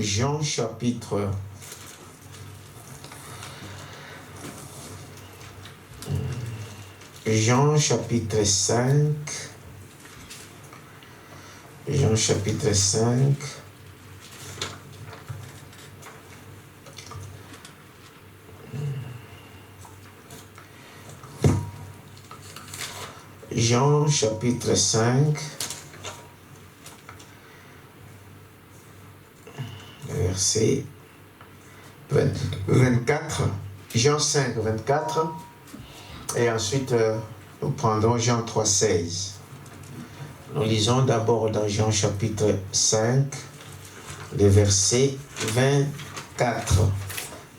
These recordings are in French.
Jean chapitre 5. Jean chapitre 5. Jean chapitre 5, verset 24. Jean 5, 24. Et ensuite, nous prendrons Jean 3, 16. Nous lisons d'abord dans Jean chapitre 5, le verset 24.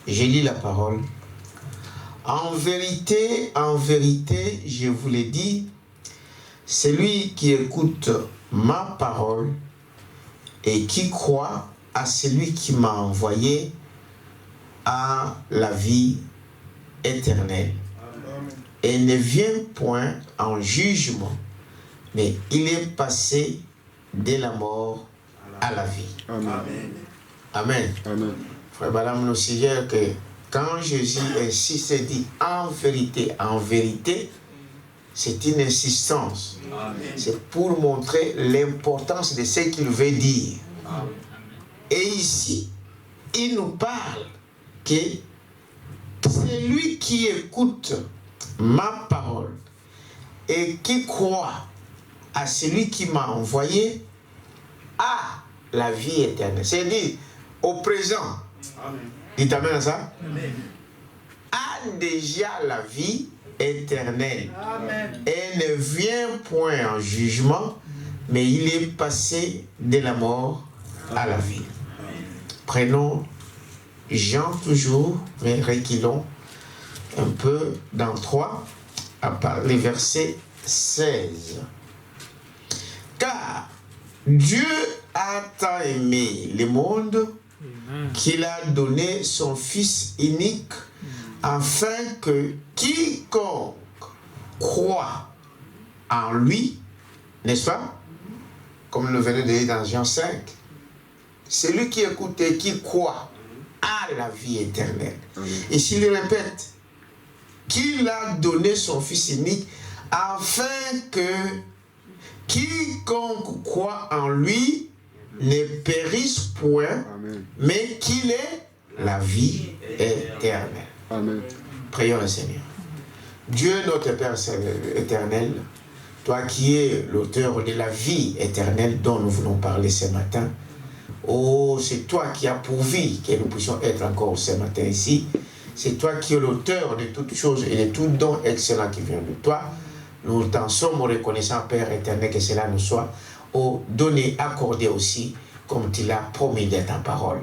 Je lis la parole. En vérité, je vous l'ai dit, celui qui écoute ma parole et qui croit à celui qui m'a envoyé a la vie éternelle. Amen. Et ne vient point en jugement, mais il est passé de la mort à la vie. Amen. Amen. Amen. Frère Madame nous suggère que quand Jésus insiste et dit en vérité, c'est une insistance. C'est pour montrer l'importance de ce qu'il veut dire. Amen. Et ici, il nous parle que celui qui écoute ma parole et qui croit à celui qui m'a envoyé a la vie éternelle. C'est-à-dire, au présent, dites amen à ça, amen, a déjà la vie éternelle. Amen. Et ne vient point en jugement, mais il est passé de la mort à la vie. Amen. Prenons Jean toujours, mais reculons un peu dans 3, à part les versets 16. Car Dieu a tant aimé le monde qu'il a donné son Fils unique afin que quiconque croit en lui, n'est-ce pas? Comme nous venons de dire dans Jean 5, celui qui écoute et qui croit a la vie éternelle. Et s'il répète qu'il a donné son Fils unique afin que quiconque croit en lui ne périsse point, amen, mais qu'il ait la vie éternelle. Amen. Prions le Seigneur. Dieu notre Père éternel, toi qui es l'auteur de la vie éternelle dont nous voulons parler ce matin, oh, c'est toi qui as pourvu que nous puissions être encore ce matin ici. C'est toi qui es l'auteur de toutes choses et de tout don excellent qui vient de toi. Nous t'en sommes reconnaissants, Père éternel, que cela nous soit donné, accordé aussi, comme tu l'as promis de ta parole.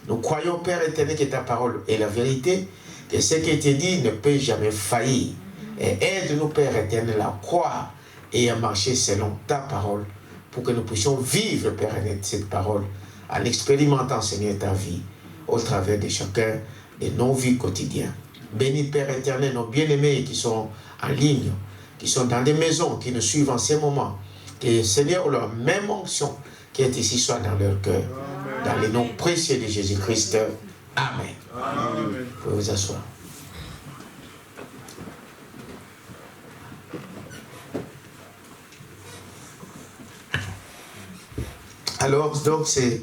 Nous croyons, Père éternel, que ta parole est la vérité, que ce qui t'est dit ne peut jamais faillir. Et aide-nous, Père éternel, à croire et à marcher selon ta parole, pour que nous puissions vivre, Père éternel, cette parole, en expérimentant, Seigneur, ta vie, au travers de chacun de nos vies quotidiennes. Bénis, Père éternel, nos bien-aimés qui sont en ligne, qui sont dans des maisons, qui nous suivent en ces moments. Que, Seigneur, leur même onction qui est ici soit dans leur cœur. Dans le nom précieux de Jésus-Christ. Amen. Amen. Vous pouvez vous asseoir. Alors, donc, c'est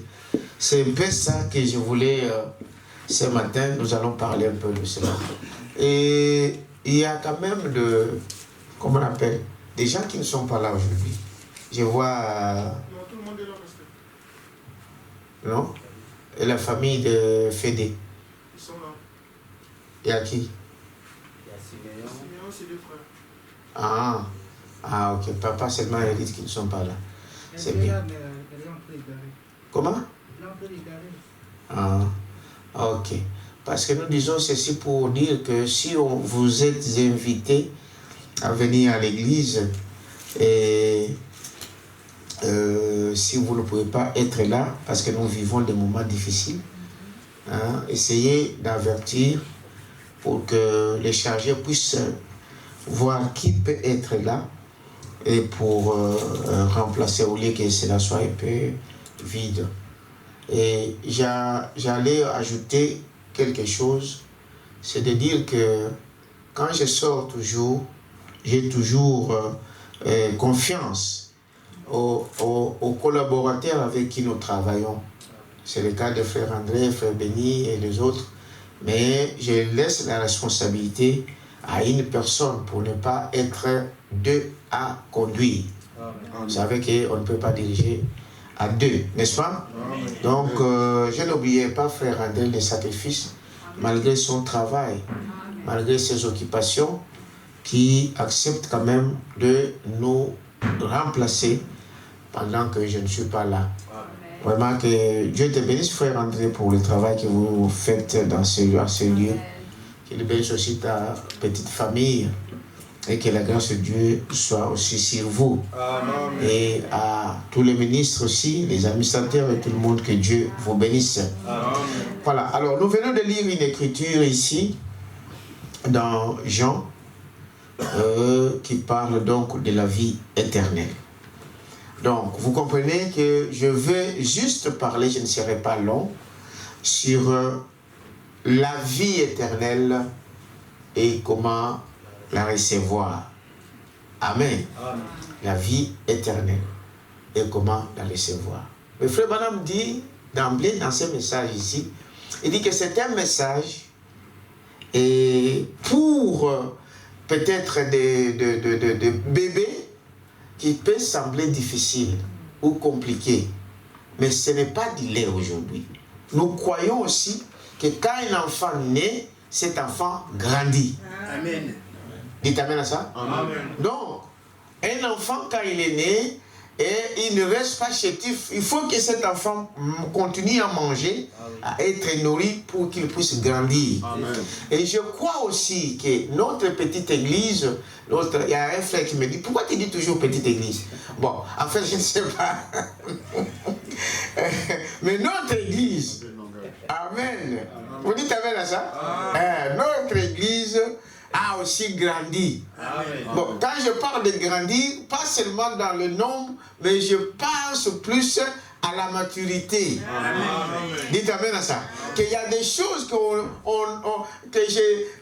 un peu ça que je voulais, ce matin, nous allons parler un peu de cela. Et il y a quand même comment on appelle, des gens qui ne sont pas là aujourd'hui. Je vois... non, tout le monde est là resté. Non? Et la famille de Fédé? Ils sont là. Et à qui? Il y a Siméon. Siméon, c'est des frères. Ah, ok. Papa seulement et Edith qui ne sont pas là. C'est bien. Comment? Ah, ok. Parce que nous disons ceci pour dire que si vous êtes invité à venir à l'église et si vous ne pouvez pas être là, parce que nous vivons des moments difficiles, hein, essayez d'avertir pour que les chargés puissent voir qui peut être là et pour remplacer au lieu que cela soit un peu vide. Et j'allais ajouter quelque chose, c'est de dire que quand je sors toujours, j'ai toujours confiance aux collaborateurs avec qui nous travaillons. C'est le cas de frère André, frère Béni et les autres. Mais je laisse la responsabilité à une personne pour ne pas être deux à conduire. Vous savez qu'on ne peut pas diriger à deux, n'est-ce pas? Donc, je n'oubliais pas frère André le sacrifice, malgré son travail, malgré ses occupations, qui accepte quand même de nous remplacer pendant que je ne suis pas là. Vraiment que Dieu te bénisse, frère André, pour le travail que vous faites dans ce lieu. Qu'il bénisse aussi ta petite famille et que la grâce de Dieu soit aussi sur vous. Amen. Et à tous les ministres aussi, les administrateurs et tout le monde, que Dieu vous bénisse. Amen. Voilà, alors nous venons de lire une écriture ici, dans Jean, qui parle donc de la vie éternelle. Donc, vous comprenez que je vais juste parler, je ne serai pas long, sur la vie éternelle et comment la recevoir. Amen. Amen. La vie éternelle et comment la recevoir. Le frère Branham dit d'emblée dans ce message ici, il dit que c'est un message et pour peut-être des bébés qui peut sembler difficile ou compliqué, mais ce n'est pas d'il aujourd'hui. Nous croyons aussi que quand un enfant naît, cet enfant grandit. Amen. Dites amen à ça? Amen. Donc, un enfant quand il est né, et il ne reste pas chétif, il faut que cet enfant continue à manger, à être nourri pour qu'il puisse grandir. Amen. Et je crois aussi que notre petite église, il y a un frère qui me dit, pourquoi tu dis toujours petite église? Bon, en fait, je ne sais pas. Mais notre église, amen. Vous dites amen à ça? Notre église a aussi grandi. Amen. Bon, quand je parle de grandir, pas seulement dans le nombre, mais je pense plus à la maturité. Amen. Dites amen à ça. Qu'il y a des choses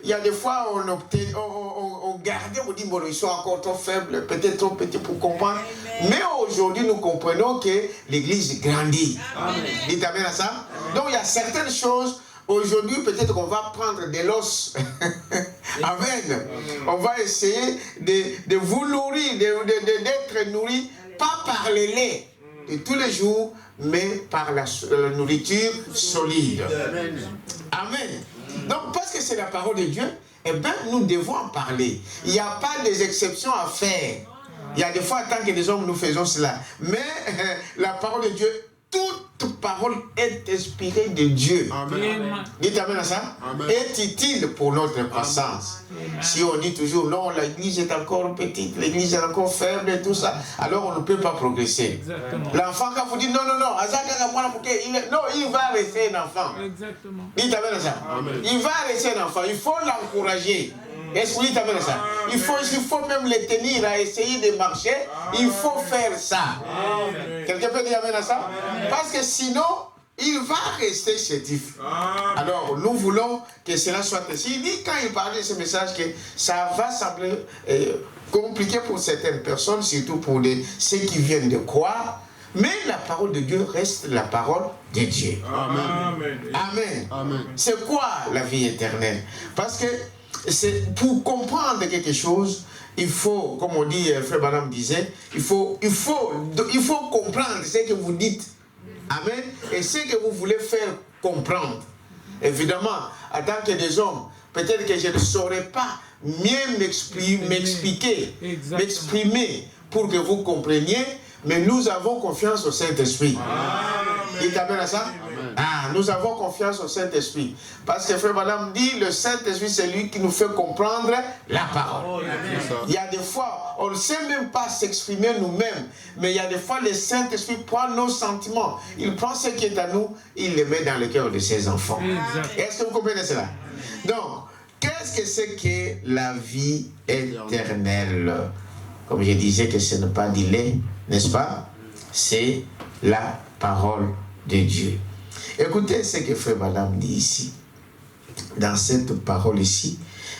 il y a des fois on gardait, on dit bon, ils sont encore trop faibles, peut-être trop petits pour comprendre. Amen. Mais aujourd'hui, nous comprenons que l'église grandit. Amen. Dites amen à ça. Amen. Donc il y a certaines choses. Aujourd'hui, peut-être qu'on va prendre de l'os. Amen. On va essayer de vous nourrir, d'être nourri, pas par le lait de tous les jours, mais par la nourriture solide. Amen. Donc, parce que c'est la parole de Dieu, eh bien, nous devons en parler. Il n'y a pas d'exception à faire. Il y a des fois, en tant que des hommes, nous faisons cela. Mais la parole de Dieu, toute parole est inspirée de Dieu. Amen. Dites amen à ça. Amen. Est utile pour notre croissance. Si on dit toujours non, l'église est encore petite, l'église est encore faible et tout ça, alors on ne peut pas progresser. L'enfant, quand vous dites non, il va rester un enfant. Exactement. Dites amen à ça. Amen. Il va rester un enfant. Il faut l'encourager. Est-ce que vous dites amen à ça? Il faut même les tenir à essayer de marcher. Il faut faire ça. Quelqu'un peut dire amen à ça? Amen. Parce que sinon, il va rester chétif. Alors, nous voulons que cela soit ainsi. Il dit, quand il parle de ce message, que ça va sembler compliqué pour certaines personnes, surtout pour ceux qui viennent de croire. Mais la parole de Dieu reste la parole de Dieu. Amen. Amen. Amen. C'est quoi la vie éternelle? Parce que pour comprendre quelque chose, il faut, comme on dit, frère Branham disait, il faut comprendre ce que vous dites. Amen. Et ce que vous voulez faire comprendre. Évidemment, en tant que des hommes, peut-être que je ne saurais pas mieux m'expliquer, m'exprimer pour que vous compreniez, mais nous avons confiance au Saint-Esprit. Dites amen à ça? Nous avons confiance au Saint-Esprit. Parce que frère Madame dit, le Saint-Esprit, c'est lui qui nous fait comprendre la parole. Il y a des fois, on ne sait même pas s'exprimer nous-mêmes, mais il y a des fois, le Saint-Esprit prend nos sentiments. Il prend ce qui est à nous, il le met dans le cœur de ses enfants. Est-ce que vous comprenez cela? Donc, qu'est-ce que c'est que la vie éternelle? Comme je disais que ce n'est pas du lait, n'est-ce pas? C'est la parole de Dieu. Écoutez ce que Frère Madame dit ici, dans cette parole ici.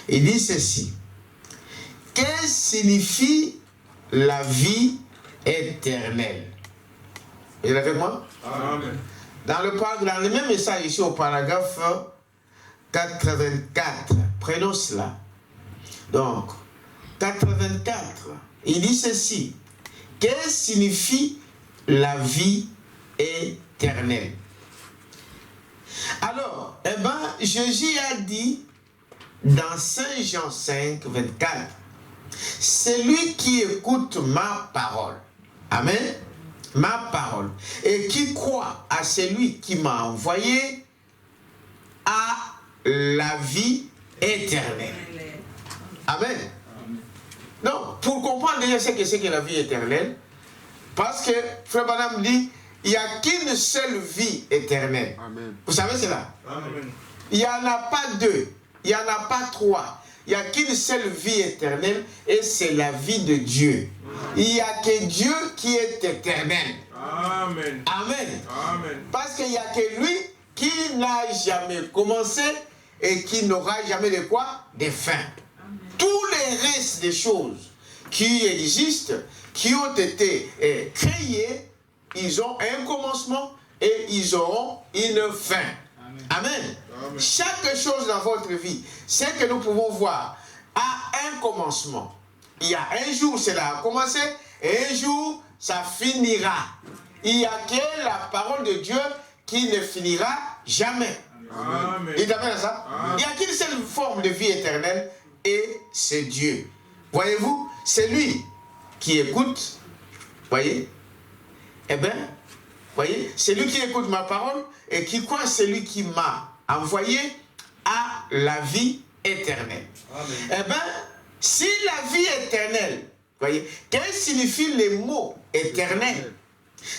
Il dit ceci. Que signifie la vie éternelle? Vous êtes avec moi? Amen. Dans le même message ici au paragraphe 84, prenons cela. Donc, 84, il dit ceci. Que signifie la vie éternelle? Alors, eh bien, Jésus a dit dans Saint Jean 5, 24, celui qui écoute ma parole, amen, ma parole, et qui croit à celui qui m'a envoyé, a la vie éternelle. Amen. Donc, pour comprendre déjà ce que c'est que la vie éternelle, parce que Frère Branham dit, il n'y a qu'une seule vie éternelle. Amen. Vous savez cela? Amen. Il n'y en a pas deux, il n'y en a pas trois. Il n'y a qu'une seule vie éternelle et c'est la vie de Dieu. Il n'y a que Dieu qui est éternel. Amen. Amen. Amen. Parce qu'il n'y a que lui qui n'a jamais commencé et qui n'aura jamais de quoi? De fin. Tous les restes des choses qui existent, qui ont été créées, ils ont un commencement et ils auront une fin. Amen. Amen. Amen. Chaque chose dans votre vie, ce que nous pouvons voir, a un commencement. Il y a un jour, cela a commencé, et un jour, ça finira. Il n'y a que la parole de Dieu qui ne finira jamais. Amen. Dites amen à ça. Amen. Il n'y a qu'une seule forme de vie éternelle, et c'est Dieu. Voyez-vous, c'est lui qui écoute, voyez, eh bien, voyez, c'est lui qui écoute ma parole et qui croit celui qui m'a envoyé à la vie éternelle. Amen. Eh bien, si la vie éternelle, voyez, qu'est-ce que signifie les mots éternel?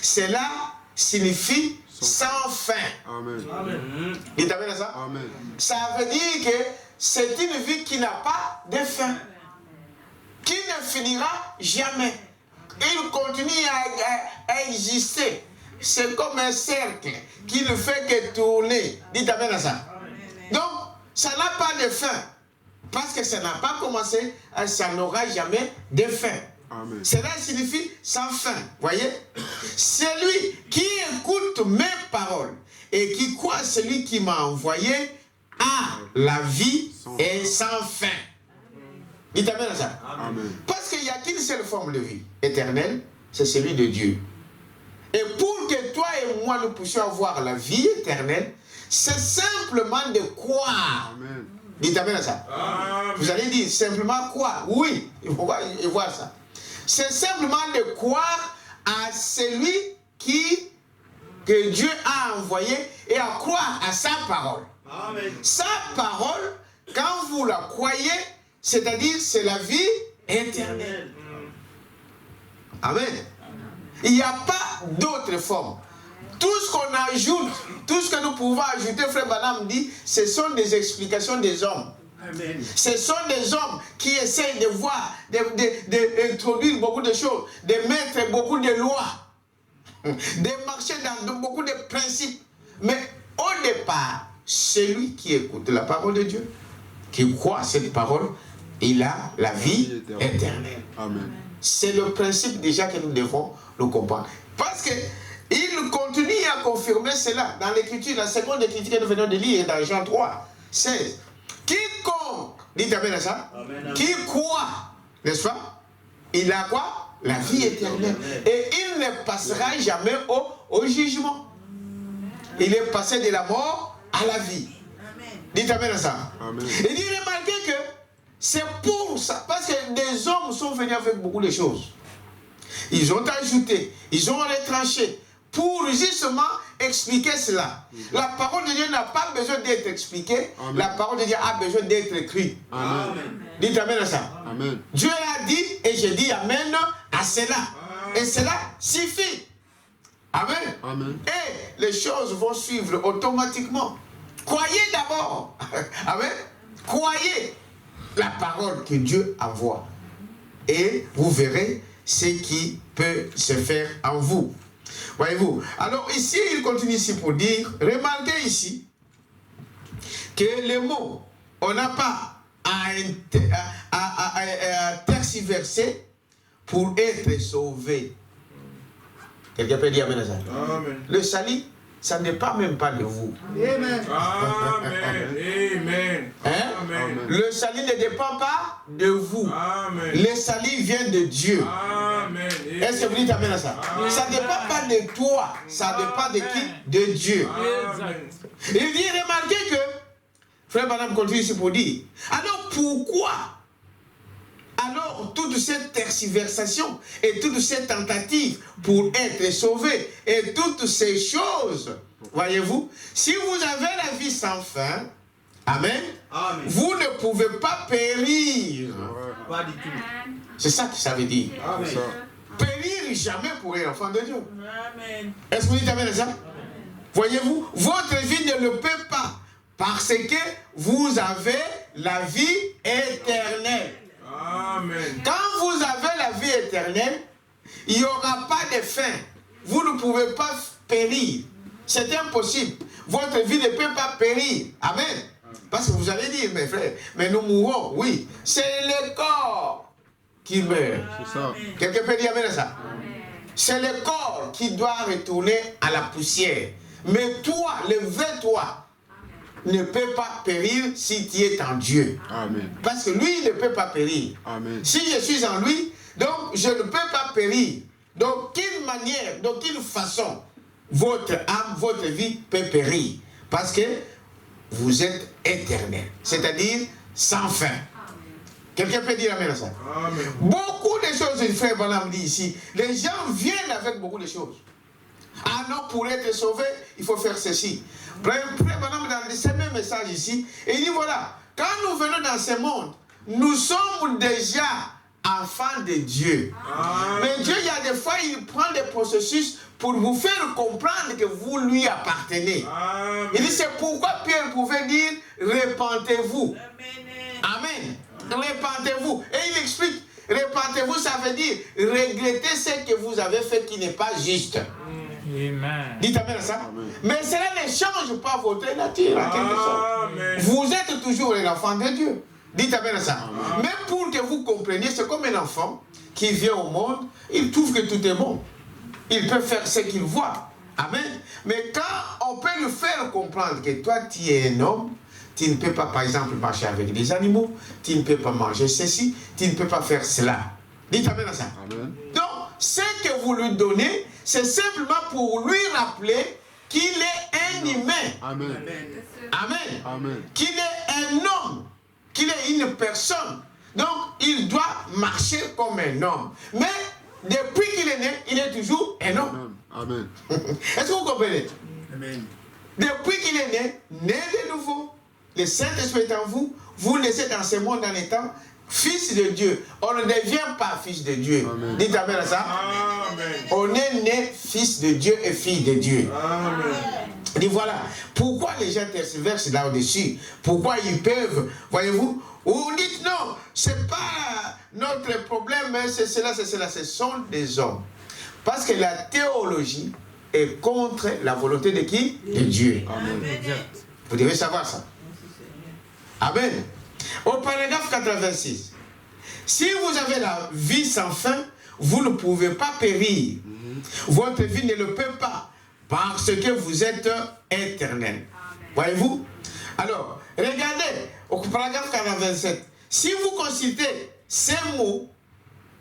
Cela signifie sans fin. Amen. Amen. Dites amen à ça. Amen. Ça veut dire que c'est une vie qui n'a pas de fin, qui ne finira jamais. Il continue à exister. C'est comme un cercle qui ne fait que tourner. Dites amen à ça. Donc, ça n'a pas de fin. Parce que ça n'a pas commencé, ça n'aura jamais de fin. Amen. Cela signifie sans fin. Voyez? Celui qui écoute mes paroles et qui croit à celui qui m'a envoyé a la vie et sans fin. Dites amen à ça. Amen. Parce qu'il n'y a qu'une seule forme de vie éternelle, c'est celui de Dieu. Et pour que toi et moi nous puissions avoir la vie éternelle, c'est simplement de croire. Amen. Dites amen à ça. Amen. Vous allez dire simplement croire. Oui, il faut voir ça. C'est simplement de croire à celui que Dieu a envoyé et à croire à sa parole. Amen. Sa parole, quand vous la croyez, c'est-à-dire c'est la vie éternelle. Amen. Il n'y a pas d'autre forme. Tout ce qu'on ajoute, tout ce que nous pouvons ajouter, Frère Branham dit, ce sont des explications des hommes. Amen. Ce sont des hommes qui essayent de voir, d'introduire beaucoup de choses, de mettre beaucoup de lois, de marcher dans beaucoup de principes. Mais au départ, celui qui écoute la parole de Dieu, qui croit à cette parole, il a la vie éternelle. Amen. C'est le principe déjà que nous devons le comprendre. Parce qu'il continue à confirmer cela dans l'écriture, la seconde écriture que nous venons de lire dans Jean 3, 16. Quiconque, dites amen à ça, amen. Qui croit, n'est-ce pas, il a quoi? La vie éternelle. Et il ne passera jamais au jugement. Il est passé de la mort à la vie. Amen. Dites amen à ça. Amen. Et il remarquez que c'est pour ça, parce que des hommes sont venus avec beaucoup de choses. Ils ont ajouté, ils ont retranché, pour justement expliquer cela. La parole de Dieu n'a pas besoin d'être expliquée. Amen. La parole de Dieu a besoin d'être écrite. Amen. Dites amen à ça. Amen. Dieu a dit, et je dis amen à cela. Amen. Et cela suffit. Amen. Amen. Et les choses vont suivre automatiquement. Croyez d'abord. Amen. Croyez la parole que Dieu envoie. Et vous verrez ce qui peut se faire en vous. Voyez-vous. Alors ici, il continue ici pour dire, remarquez ici, que le mot, on n'a pas à tergiverser pour être sauvé. Quelqu'un peut dire amen à ça. Amen. Le salut, ça ne dépend même pas de vous. Amen. Amen. Hein? Amen. Le salut ne dépend pas de vous. Amen. Le salut vient de Dieu. Amen. Est-ce que vous dites amen à ça? Ça ne dépend pas de toi, ça dépend de qui? De Dieu. Amen. Il dit, remarquez que, frère Branham continue ici pour dire, alors pourquoi alors toute cette tergiversation et toutes ces tentatives pour être sauvé et toutes ces choses, voyez-vous, si vous avez la vie sans fin, amen, Amen. vous ne pouvez pas périr. Pas du tout. C'est ça que ça veut dire. Amen. Périr jamais pour un enfant de Dieu. Amen. Est-ce que vous dites amen à ça? Voyez-vous, votre vie ne le peut pas parce que vous avez la vie éternelle. Amen. Quand vous avez la vie éternelle, il n'y aura pas de fin. Vous ne pouvez pas périr. C'est impossible. Votre vie ne peut pas périr. Amen. Parce que vous allez dire, mes frères, mais nous mourrons. Oui, c'est le corps qui meurt. C'est ça. Quelqu'un peut dire amen à ça? C'est le corps qui doit retourner à la poussière. Mais toi, le vrai toi, ne peut pas périr si tu es en Dieu. Amen. Parce que lui, il ne peut pas périr. Amen. Si je suis en lui, donc je ne peux pas périr. D'aucune manière, d'aucune façon, votre âme, votre vie peut périr. Parce que vous êtes éternel. C'est-à-dire sans fin. Quelqu'un peut dire amen à ça? Amen. Beaucoup de choses, le frère Branham dit ici, les gens viennent avec beaucoup de choses. Ah non, pour être sauvé, il faut faire ceci. Frère Branham, dans ce même message ici, il dit voilà, quand nous venons dans ce monde, nous sommes déjà enfants de Dieu. Amen. Mais Dieu, il y a des fois, il prend des processus pour vous faire comprendre que vous lui appartenez. Amen. Il dit c'est pourquoi Pierre pouvait dire repentez-vous. Amen. Repentez-vous. Et il explique, repentez-vous, ça veut dire regrettez ce que vous avez fait qui n'est pas juste. Amen. Dites amen à ça. Amen. Mais cela ne change pas votre nature en quelque sorte. Amen. Vous êtes toujours un enfant de Dieu. Dites amen à ça. Mais pour que vous compreniez, c'est comme un enfant qui vient au monde, il trouve que tout est bon. Il peut faire ce qu'il voit. Amen. Mais quand on peut lui faire comprendre que toi, tu es un homme, tu ne peux pas, par exemple, marcher avec des animaux, tu ne peux pas manger ceci, tu ne peux pas faire cela. Dites amen à ça. Amen. Donc, ce que vous lui donnez, c'est simplement pour lui rappeler qu'il est un humain. Amen. Amen. Amen. Qu'il est un homme, qu'il est une personne. Donc, il doit marcher comme un homme. Mais, depuis qu'il est né, il est toujours un homme. Amen. Est-ce que vous comprenez? Amen. Depuis qu'il est né, né de nouveau, le Saint-Esprit est en vous, vous naissez dans ce monde en étant fils de Dieu. On ne devient pas fils de Dieu. Amen. Dites amen à ça. Amen. On est né fils de Dieu et fille de Dieu. Amen. Et voilà, pourquoi les gens tergiversent là-dessus? Pourquoi ils peuvent, voyez-vous? Ou vous dites non, c'est pas notre problème, c'est cela, c'est cela. Ce sont des hommes. Parce que la théologie est contre la volonté de qui? De Dieu. Amen. Vous devez savoir ça. Amen. Au paragraphe 86. Si vous avez la vie sans fin, vous ne pouvez pas périr. Votre vie ne le peut pas. Parce que vous êtes éternel. Voyez-vous? Alors, regardez, au paragraphe 47. Si vous consultez ces mots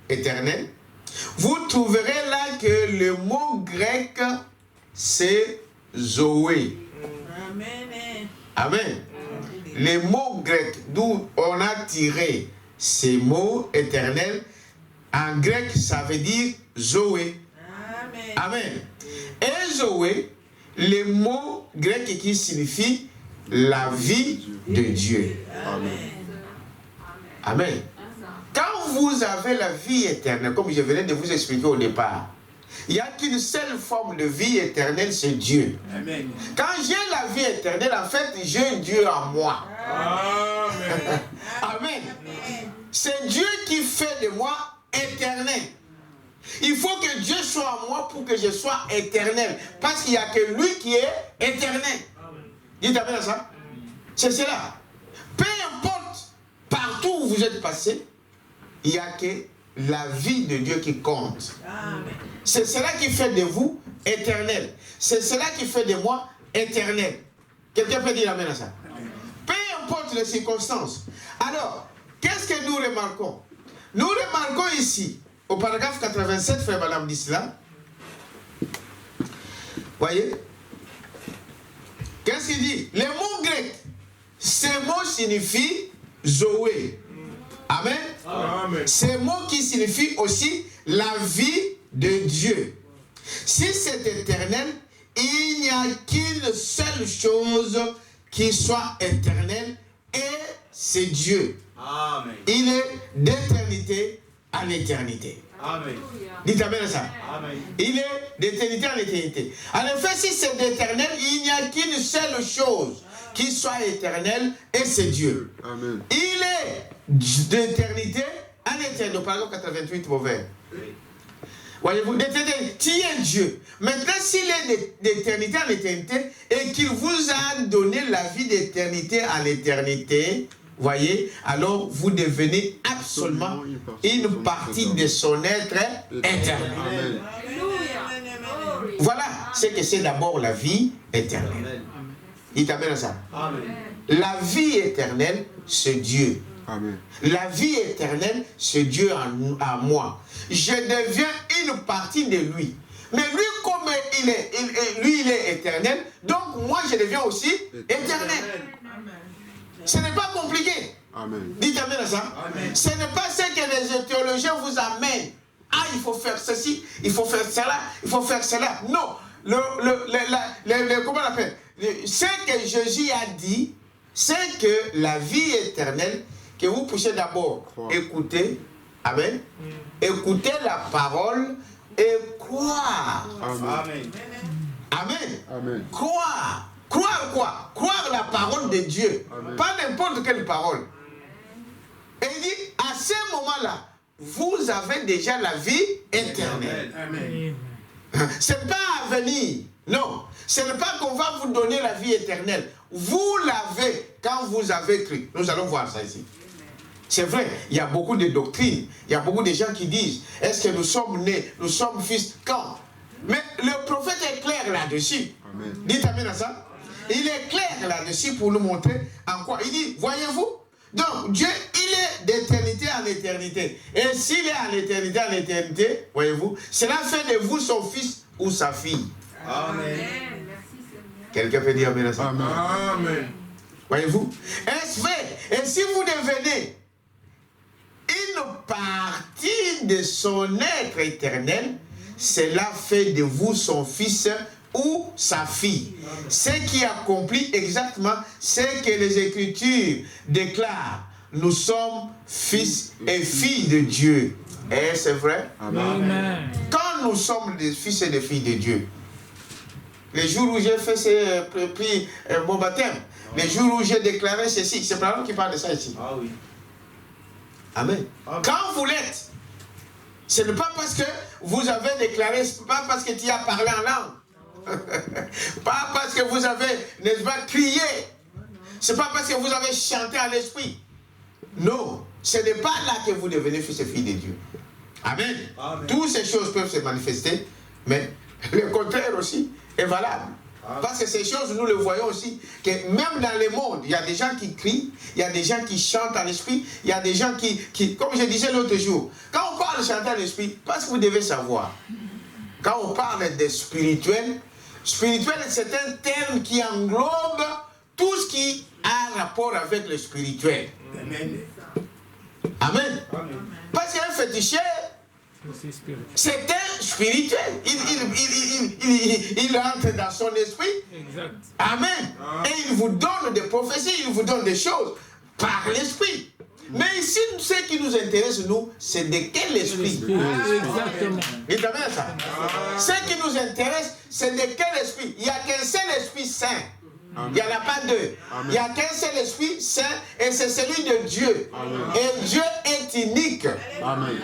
éternels, vous trouverez là que le mot grec, c'est Zoé. Amen. Amen. Les mots grecs d'où on a tiré ces mots éternels, en grec, ça veut dire Zoé. Amen. Amen. Et Zoé, le mot grec qui signifie la vie de Dieu. Amen. Amen. Quand vous avez la vie éternelle, comme je venais de vous expliquer au départ, il n'y a qu'une seule forme de vie éternelle, c'est Dieu. Amen. Quand j'ai la vie éternelle, en fait, j'ai Dieu en moi. Amen. Amen. C'est Dieu qui fait de moi éternel. Il faut que Dieu soit en moi pour que je sois éternel. Parce qu'il n'y a que lui qui est éternel. Dites amen à ça. C'est cela. Peu importe partout où vous êtes passé, il n'y a que la vie de Dieu qui compte. C'est cela qui fait de vous éternel. C'est cela qui fait de moi éternel. Quelqu'un peut dire amen à ça. Peu importe les circonstances. Alors, qu'est-ce que nous remarquons? Nous remarquons ici, au paragraphe 87, frère Madame dit cela. Voyez? Qu'est-ce qu'il dit? Le mot grec, ce mot signifie Zoé. Amen. Amen. Ce mot qui signifie aussi la vie de Dieu. Si c'est éternel, il n'y a qu'une seule chose qui soit éternelle et c'est Dieu. Amen. Il est d'éternité en éternité. Amen. Dites amen à ça. Amen. Il est d'éternité en éternité. En effet, si c'est d'éternel, il n'y a qu'une seule chose qui soit éternelle et c'est Dieu. Amen. Il est d'éternité en éternité. Paragraphe 88, mauvais. Voyez-vous, d'éternité, qui est Dieu. Maintenant, s'il est d'éternité en éternité et qu'il vous a donné la vie d'éternité en éternité, voyez, alors vous devenez absolument une partie de son être éternel. Amen. Voilà ce que c'est d'abord la vie éternelle. Il t'amène à ça. Amen. La vie éternelle, c'est Dieu. Amen. La vie éternelle, c'est Dieu à moi. Je deviens une partie de lui. Mais lui, comme il est éternel, donc moi, je deviens aussi éternel. Ce n'est pas compliqué. Amen. Dites amen à ça. Amen. Ce n'est pas ce que les théologiens vous amènent. Ah, il faut faire ceci, il faut faire cela, il faut faire cela. Non. Comment on appelle? Ce que Jésus a dit, c'est que la vie éternelle, que vous puissiez d'abord écouter, amen, écouter la parole et croire. Amen. Amen. Amen. Croire. Croire quoi? Croire la parole de Dieu. Amen. Pas n'importe quelle parole. Et il dit, à ce moment-là, vous avez déjà la vie éternelle. Amen. Ce n'est pas à venir. Non. Ce n'est pas qu'on va vous donner la vie éternelle. Vous l'avez quand vous avez cru. Nous allons voir ça ici. C'est vrai, il y a beaucoup de doctrines. Il y a beaucoup de gens qui disent, est-ce que nous sommes nés, nous sommes fils quand? Mais le prophète est clair là-dessus. Amen. Dites amen à ça. Il est clair là-dessus pour nous montrer en quoi. Il dit, voyez-vous, donc Dieu, il est d'éternité en éternité. Et s'il est en éternité, voyez-vous, cela fait de vous son fils ou sa fille. Amen. Quelqu'un peut dire amen à ça. Amen. Amen. Voyez-vous, est-ce vrai? Et si vous devenez une partie de son être éternel, cela fait de vous son fils ou sa fille. Ce qui accomplit exactement ce que les Écritures déclarent. Nous sommes fils et filles de Dieu. Et c'est vrai? Amen. Quand nous sommes des fils et des filles de Dieu, les jours où j'ai fait mon baptême, les jours où j'ai déclaré ceci, c'est Paul qui parle de ça ici. Ah oui. Amen. Amen. Quand vous l'êtes, ce n'est pas parce que vous avez déclaré, ce n'est pas parce que tu as parlé en langue, pas parce que vous avez, n'est-ce pas, crié, ce n'est pas parce que vous avez chanté à l'esprit. Non, ce n'est pas là que vous devenez fils et filles de Dieu. Amen. Amen. Toutes ces choses peuvent se manifester, mais le contraire aussi est valable. Parce que ces choses, nous le voyons aussi, que même dans le monde, il y a des gens qui crient, il y a des gens qui chantent à l'esprit, il y a des gens qui comme je disais l'autre jour, quand on parle de chanter à l'esprit, parce que vous devez savoir, quand on parle de spirituel, spirituel c'est un terme qui englobe tout ce qui a rapport avec le spirituel. Amen. Amen. Amen. Parce qu'un féticheur, c'est un spirituel. Il entre dans son esprit. Exact. Amen. Et il vous donne des prophéties, il vous donne des choses par l'esprit. Mais ici, ce qui nous intéresse, nous, c'est de quel esprit. Exactement. Il y a ça. Ce qui nous intéresse, c'est de quel esprit. Il n'y a qu'un seul esprit saint. Il n'y en a pas deux. Il n'y a qu'un seul esprit saint et c'est celui de Dieu. Amen. Et Dieu est unique. Amen.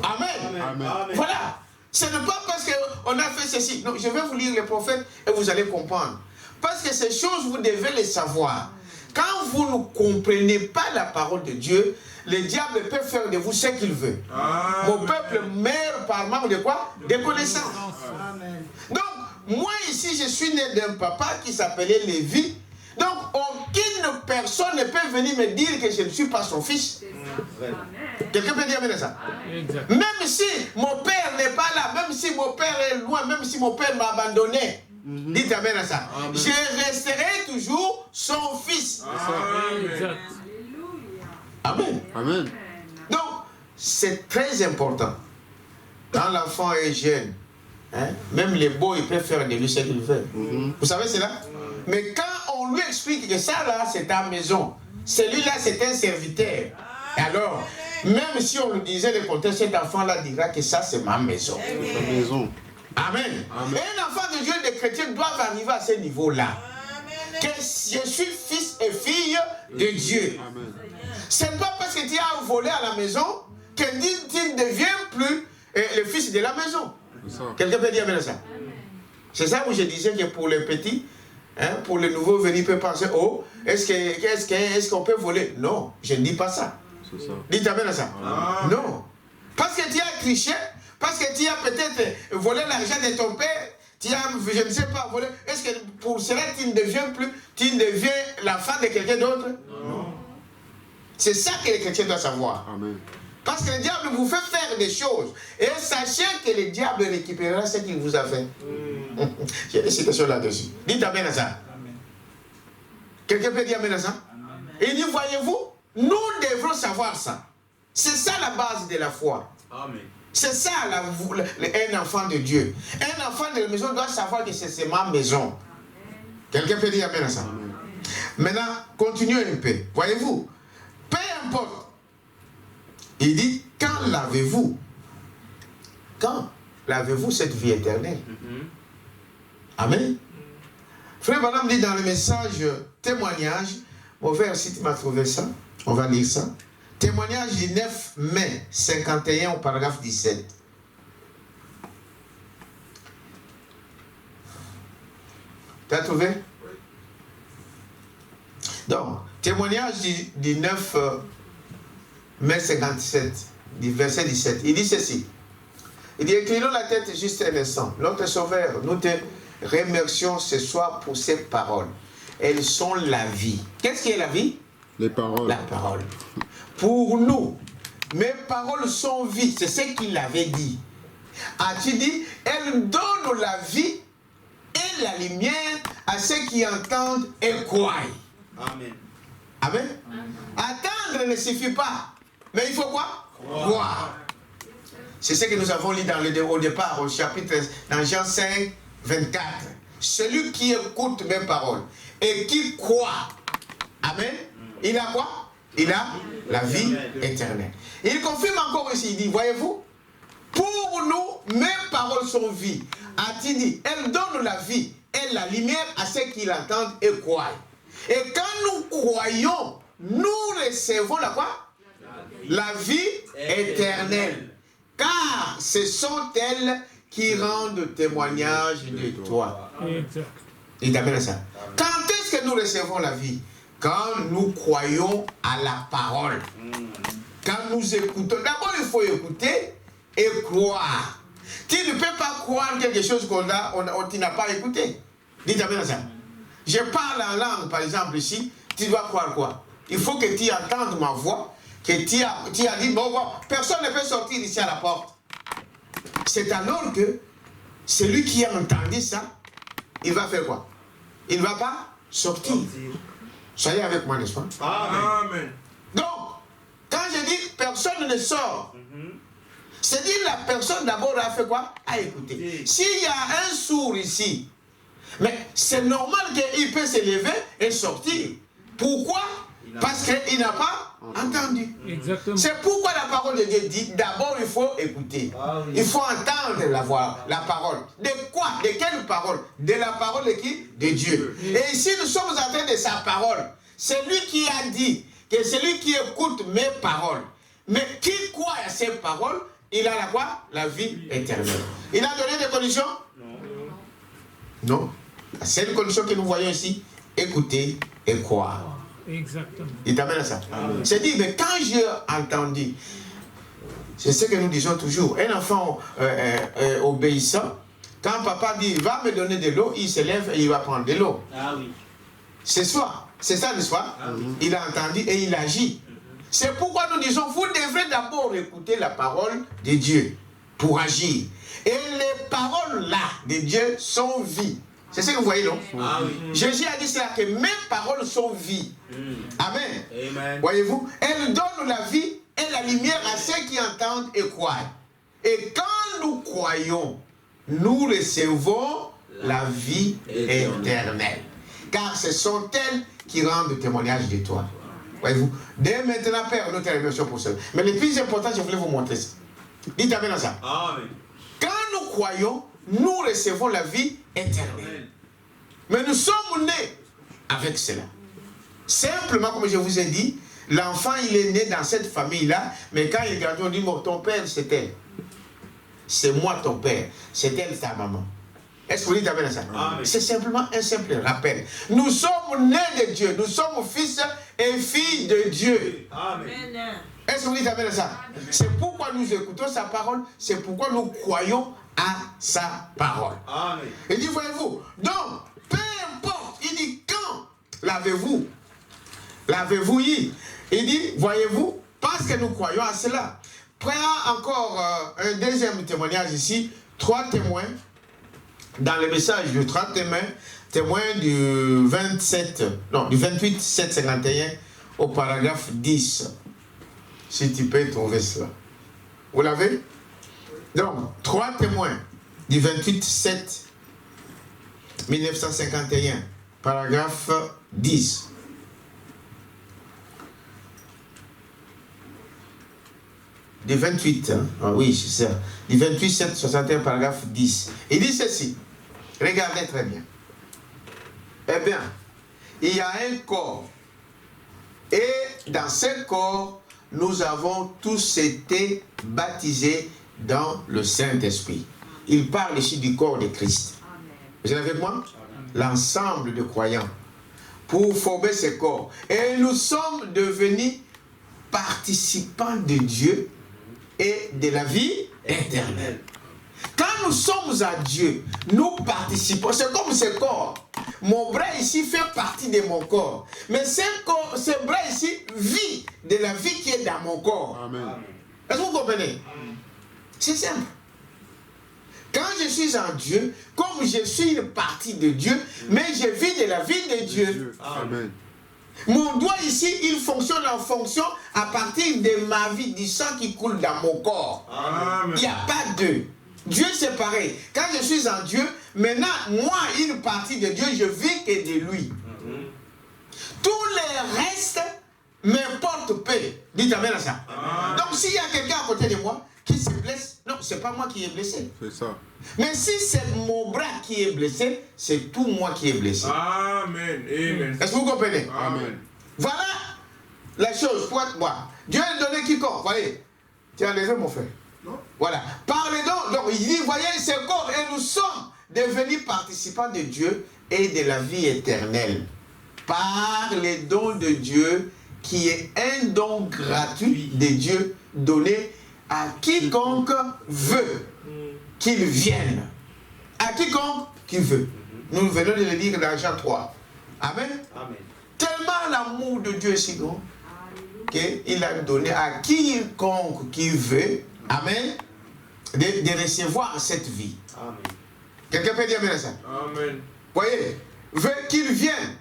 Amen. Amen. Voilà. Ce n'est pas parce qu'on a fait ceci. Non, je vais vous lire les prophètes et vous allez comprendre. Parce que ces choses, vous devez les savoir. Quand vous ne comprenez pas la parole de Dieu, le diable peut faire de vous ce qu'il veut. Amen. Mon peuple meurt par manque de quoi? De connaissance. Amen. Donc, moi ici, je suis né d'un papa qui s'appelait Lévi. Donc, aucune personne ne peut venir me dire que je ne suis pas son fils. Quelqu'un peut dire amen à ça? Exact. Même si mon père n'est pas là, même si mon père est loin, même si mon père m'a abandonné, dites amen à ça. Amen. Je resterai toujours son fils. Amen. Exact. Amen. Amen. Donc, c'est très important. Quand l'enfant est jeune, hein, même les beaux, ils peuvent faire de lui ce qu'ils veulent. Vous savez cela? Mais quand on lui explique que ça là, c'est ta maison, celui-là, c'est un serviteur. Et alors, même si on lui disait le contraire, cet enfant-là dira que ça, c'est ma maison. La maison. Amen. Amen. Et un enfant de Dieu, des chrétiens doivent arriver à ce niveau-là. Que je suis fils et fille de Dieu. Amen. Ce n'est pas parce que tu as volé à la maison que tu ne deviens plus le fils de la maison. C'est ça. Quelqu'un peut dire amen à ça? C'est ça où je disais que pour les petits, hein, pour les nouveaux venus, ils peuvent penser, oh, est-ce qu'on peut voler? Non, je ne dis pas ça. C'est ça. Dites amen à ça. Amen. Non. Parce que tu as triché, parce que tu as peut-être volé l'argent de ton père, tu as, je ne sais pas, volé. Est-ce que pour cela tu ne deviens plus, tu ne deviens l'enfant de quelqu'un d'autre? Non. C'est ça que les chrétiens doivent savoir. Amen. Parce que le diable vous fait faire des choses. Et sachez que le diable récupérera ce qu'il vous a fait. J'ai des citations là-dessus. Dites amen à ça. Quelqu'un peut dire amen à ça? Il dit, voyez-vous, nous devrons savoir ça. C'est ça la base de la foi. Amen. C'est ça un enfant de Dieu. Un enfant de la maison doit savoir que c'est ma maison. Quelqu'un peut dire amen à ça? Maintenant, continuons un peu. Voyez-vous, peu importe. Il dit, quand l'avez-vous? Quand l'avez-vous cette vie éternelle? Amen. Frère Madame dit dans le message témoignage, mon frère, si tu m'as trouvé ça, on va lire ça. Témoignage du 9 mai 51 au paragraphe 17. Tu as trouvé? Oui. Donc, témoignage du 9 mai 57, du verset 17. Il dit ceci. Il dit, inclinons la tête juste un instant. Notre Sauveur, nous te remercions ce soir pour ces paroles. Elles sont la vie. Qu'est-ce qui est la vie? Les paroles. La parole. Pour nous, mes paroles sont vie. C'est ce qu'il avait dit. As-tu dit, elles donnent la vie et la lumière à ceux qui entendent et croient. Amen. Amen. Attendre ne suffit pas. Mais il faut quoi? Croire. C'est ce que nous avons lu au départ, au chapitre, dans Jean 5, 24. Celui qui écoute mes paroles et qui croit, amen, il a quoi? Il a la vie éternelle. Il confirme encore ici, il dit, voyez-vous, pour nous, mes paroles sont vie. A-t-il dit, elles donnent la vie et la lumière à ceux qui l'entendent et croient. Et quand nous croyons, nous recevons la quoi? La vie éternelle. Car ce sont elles qui rendent témoignage de toi. Exact. Il t'amène à ça. Quand est-ce que nous recevons la vie? Quand nous croyons à la parole. Quand nous écoutons. D'abord, il faut écouter et croire. Tu ne peux pas croire quelque chose tu n'as pas écouté. Dites amen à ça. Je parle en langue, par exemple, ici. Tu dois croire quoi? Il faut que tu entendes ma voix. Que tu as dit, bon, personne ne peut sortir ici à la porte. C'est alors que celui qui a entendu ça, il va faire quoi? Il ne va pas sortir. Soyez avec moi, n'est-ce pas? Amen. Donc, quand je dis personne ne sort, c'est dire la personne d'abord a fait quoi? A écouté. S'il y a un sourd ici, mais c'est normal qu'il peut se lever et sortir. Pourquoi? Parce qu'il n'a pas entendu. Exactement. C'est pourquoi la parole de Dieu dit d'abord il faut écouter. Il faut entendre la voix, la parole. De quoi? De quelle parole? De la parole de qui? De Dieu. Et ici nous sommes en train de sa parole. C'est lui qui a dit que celui qui écoute mes paroles, mais qui croit à ces paroles, il a la quoi? La vie éternelle. Il a donné des conditions? Non. La seule condition que nous voyons ici, écouter et croire. Exactement. Il t'amène à ça. C'est dit, mais quand j'ai entendu, c'est ce que nous disons toujours, un enfant obéissant, quand papa dit, va me donner de l'eau, il se lève et il va prendre de l'eau. Ah oui. C'est ça, n'est-ce pas? Il a entendu et il agit. C'est pourquoi nous disons, vous devrez d'abord écouter la parole de Dieu pour agir. Et les paroles là de Dieu sont vie. C'est ce que vous voyez, non? Ah oui. Jésus a dit cela, que mes paroles sont vie. Amen. Amen. Voyez-vous, elles donnent la vie et la lumière à ceux qui entendent et croient. Et quand nous croyons, nous recevons la vie éternelle. Car ce sont elles qui rendent témoignage de toi. Voyez-vous, dès maintenant, Père, nous te remercions pour cela. Mais le plus important, je voulais vous montrer ça. Dites amen à ça. Amen. Quand nous croyons, nous recevons la vie éternelle. Mais nous sommes nés avec cela. Simplement, comme je vous ai dit, l'enfant, il est né dans cette famille-là, mais quand il grandit, on dit, bon, ton père, c'est elle. C'est moi ton père. C'est elle ta maman. Est-ce que vous dites amen à ça? C'est simplement un simple rappel. Nous sommes nés de Dieu. Nous sommes fils et filles de Dieu. Amen. Est-ce que vous dites amen à ça? C'est pourquoi nous écoutons sa parole. C'est pourquoi nous croyons à sa parole. Amen. Il dit, voyez-vous, donc, peu importe, il dit, quand l'avez-vous? L'avez-vous eu? Il dit, voyez-vous, parce que nous croyons à cela. Prenons encore un deuxième témoignage ici, 3 témoins, dans le message de 3 témoins du 28, 7, 51, au paragraphe 10. Si tu peux trouver cela. Vous l'avez? Donc, 3 témoins du 28, 7, 1951, paragraphe 10. Du 28, hein? Ah oui, c'est ça. Du 28, 7, 61, paragraphe 10. Il dit ceci. Regardez très bien. Eh bien, il y a un corps. Et dans ce corps, nous avons tous été baptisés dans le Saint-Esprit. Il parle ici du corps de Christ. Vous êtes avec moi? L'ensemble de croyants. Pour former ce corps. Et nous sommes devenus participants de Dieu et de la vie éternelle. Quand nous sommes à Dieu, nous participons. C'est comme ce corps. Mon bras ici fait partie de mon corps. Mais ce bras ici vit de la vie qui est dans mon corps. Amen. Est-ce que vous comprenez? C'est simple. Quand je suis en Dieu, comme je suis une partie de Dieu, mais je vis de la vie de Dieu. Amen. Mon doigt ici, il fonctionne en fonction à partir de ma vie, du sang qui coule dans mon corps. Amen. Il n'y a pas deux. Dieu c'est pareil. Quand je suis en Dieu, maintenant, moi, une partie de Dieu, je vis que de lui. Tous les restes m'importent peu. Dites amen à ça. Donc s'il y a quelqu'un à côté de moi qui se blesse, non, c'est pas moi qui est blessé. C'est ça. Mais si c'est mon bras qui est blessé, c'est tout moi qui est blessé. Amen. Amen. Est-ce que vous comprenez? Amen. Voilà la chose pour être moi. Dieu a donné quiconque. Voyez, tu as enlevé mon frère. Non. Voilà. Parlez donc. Donc il dit, voyez, ce corps, et nous sommes devenus participants de Dieu et de la vie éternelle. Par les dons de Dieu, qui est un don gratuit de Dieu donné à quiconque veut qu'il vienne. À quiconque qui veut. Nous venons de le dire dans Jean 3. Amen. Amen. Tellement l'amour de Dieu est si grand qu'il a donné à quiconque qui veut, amen, de recevoir cette vie. Amen. Quelqu'un peut dire amen à ça? Amen. Voyez, veut qu'il vienne.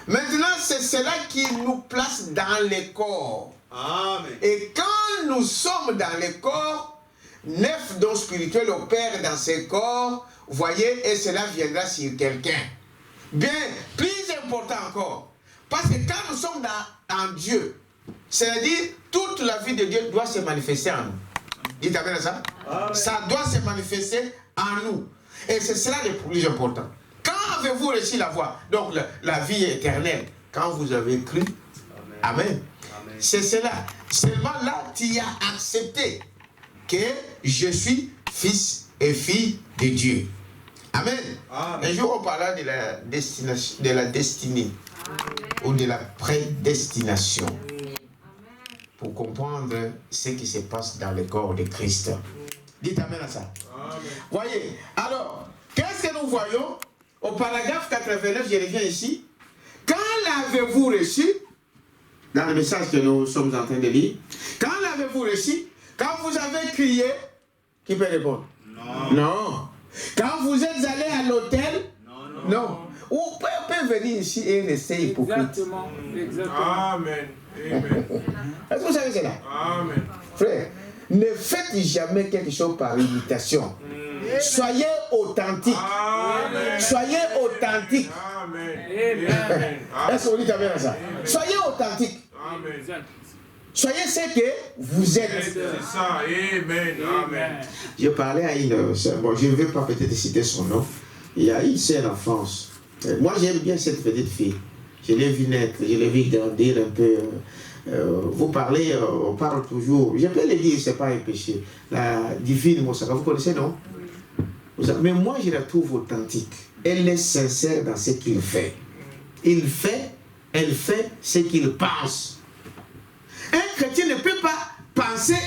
Maintenant, c'est cela qui nous place dans le corps. Amen. Et quand nous sommes dans le corps, 9 dons spirituels opèrent dans ce corps, voyez, et cela viendra sur quelqu'un. Bien, plus important encore, parce que quand nous sommes en Dieu, c'est-à-dire toute la vie de Dieu doit se manifester en nous. Dites amen à ça? Amen. Ça doit se manifester en nous. Et c'est cela le plus important. Quand avez-vous reçu la voix? Donc la vie éternelle. Quand vous avez cru. Amen. Amen. C'est cela. Seulement là, tu as accepté. que je suis fils et fille de Dieu. Amen. Amen. Un jour, on parlera de la destinée ou de la prédestination pour comprendre ce qui se passe dans le corps de Christ. Dites Amen à ça. Amen. Voyez, alors, qu'est-ce que nous voyons au paragraphe 89, je reviens ici. Quand l'avez-vous reçu? Dans le message que nous sommes en train de lire. Quand l'avez-vous reçu? Quand vous avez crié, qui peut répondre? Non. Non. Quand vous êtes allé à l'hôtel? Non. Non. Ou on peut venir ici et rester hypocrite. Exactement. Exactement. Amen. Amen. Est-ce que vous savez cela? Amen. Frère, ne faites jamais quelque chose par imitation. Soyez authentique. Amen. Soyez authentique. Amen. Amen. Est-ce que vous dites Amen à ça? Soyez authentique. Amen. Exact. Soyez ce que vous êtes. C'est ça. Amen. Amen. Je parlais à une sœur, bon, je ne vais pas peut-être citer son nom. Il y a une sœur en France. Moi, j'aime bien cette petite fille. Je l'ai vue naître, je l'ai vue grandir un peu. Vous parlez, on parle toujours. Je peux le dire, ce n'est pas un péché. La divine Moussaka, vous connaissez, non? Mais moi, je la trouve authentique. Elle est sincère dans ce qu'il fait. Elle fait ce qu'il pense. Un chrétien ne peut pas penser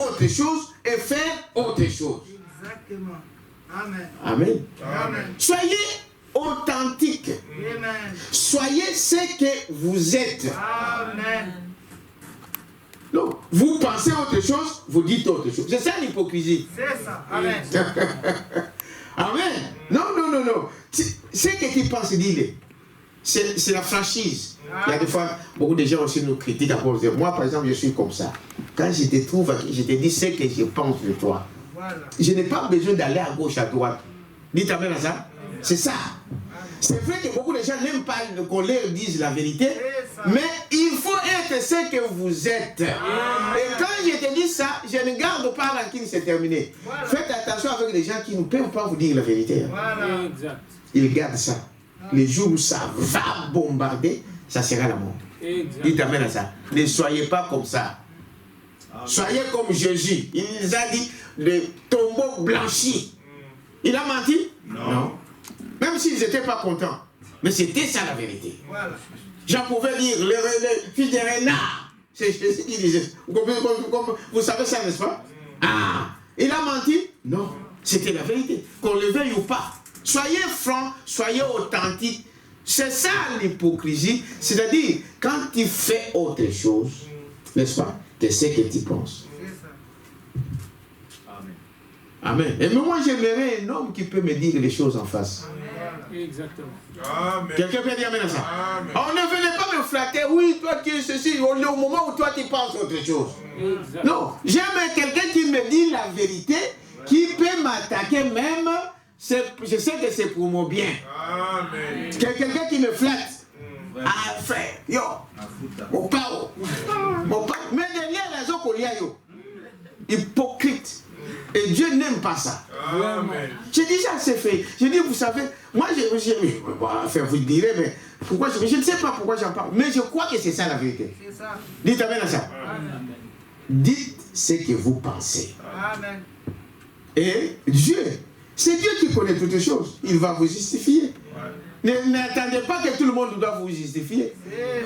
autre chose et faire autre chose. Exactement. Amen. Amen. Amen. Soyez authentique. Amen. Soyez ce que vous êtes. Amen. Non, vous pensez autre chose, vous dites autre chose. C'est ça l'hypocrisie. C'est ça. Amen. Amen. Non. Ce que tu penses, dis-le. C'est la franchise. Il y a des fois, beaucoup de gens aussi nous critiquent à cause de moi. Par exemple, je suis comme ça. Quand je te trouve, je te dis ce que je pense de toi. Voilà. Je n'ai pas besoin d'aller à gauche, à droite. Dites Amen à ça. C'est ça. C'est vrai que beaucoup de gens n'aiment pas qu'on leur dise la vérité, mais il faut être ce que vous êtes. Et quand je te dis ça, je ne garde pas rancune, c'est terminé. Voilà. Faites attention avec les gens qui ne peuvent pas vous dire la vérité. Voilà. Exact. Ils gardent ça. Les jours où ça va bombarder, ça sera la mort. Exact. Dites Amen à ça. Ne soyez pas comme ça. Soyez comme Jésus. Il nous a dit le tombeau blanchi. Il a menti? Non. Même s'ils n'étaient pas contents. Mais c'était ça la vérité. Voilà. J'en pouvais dire, le fils de renard. C'est ce qu'il disait. Vous savez ça, n'est-ce pas? Ah, il a menti? Non. C'était la vérité. Qu'on le veuille ou pas. Soyez francs, soyez authentiques. C'est ça l'hypocrisie. C'est-à-dire, quand tu fais autre chose, n'est-ce pas? Tu sais ce que tu penses. C'est ça. Amen. Amen. Et moi, j'aimerais un homme qui peut me dire les choses en face. Exactement. Amen. Quelqu'un peut dire Amen à ça? Amen. On ne venait pas me flatter. Oui, toi tu es ceci. On est au moment où toi tu penses autre chose. Exact. Non, j'aime quelqu'un qui me dit la vérité, qui peut m'attaquer même. Je sais que c'est pour mon bien. Amen. Quelqu'un qui me flatte. Ah, frère, yo, mon pao. Mais derrière les autres, il y a yo. Hypocrite. Et Dieu n'aime pas ça. Amen. J'ai déjà assez fait. J'ai dit, vous savez, moi, enfin, vous direz, mais pourquoi je ne sais pas pourquoi j'en parle. Mais je crois que c'est ça la vérité. C'est ça. Dites Amen à ça. Amen. Dites ce que vous pensez. Amen. Et Dieu, c'est Dieu qui connaît toutes les choses. Il va vous justifier. N'attendez pas que tout le monde doit vous justifier.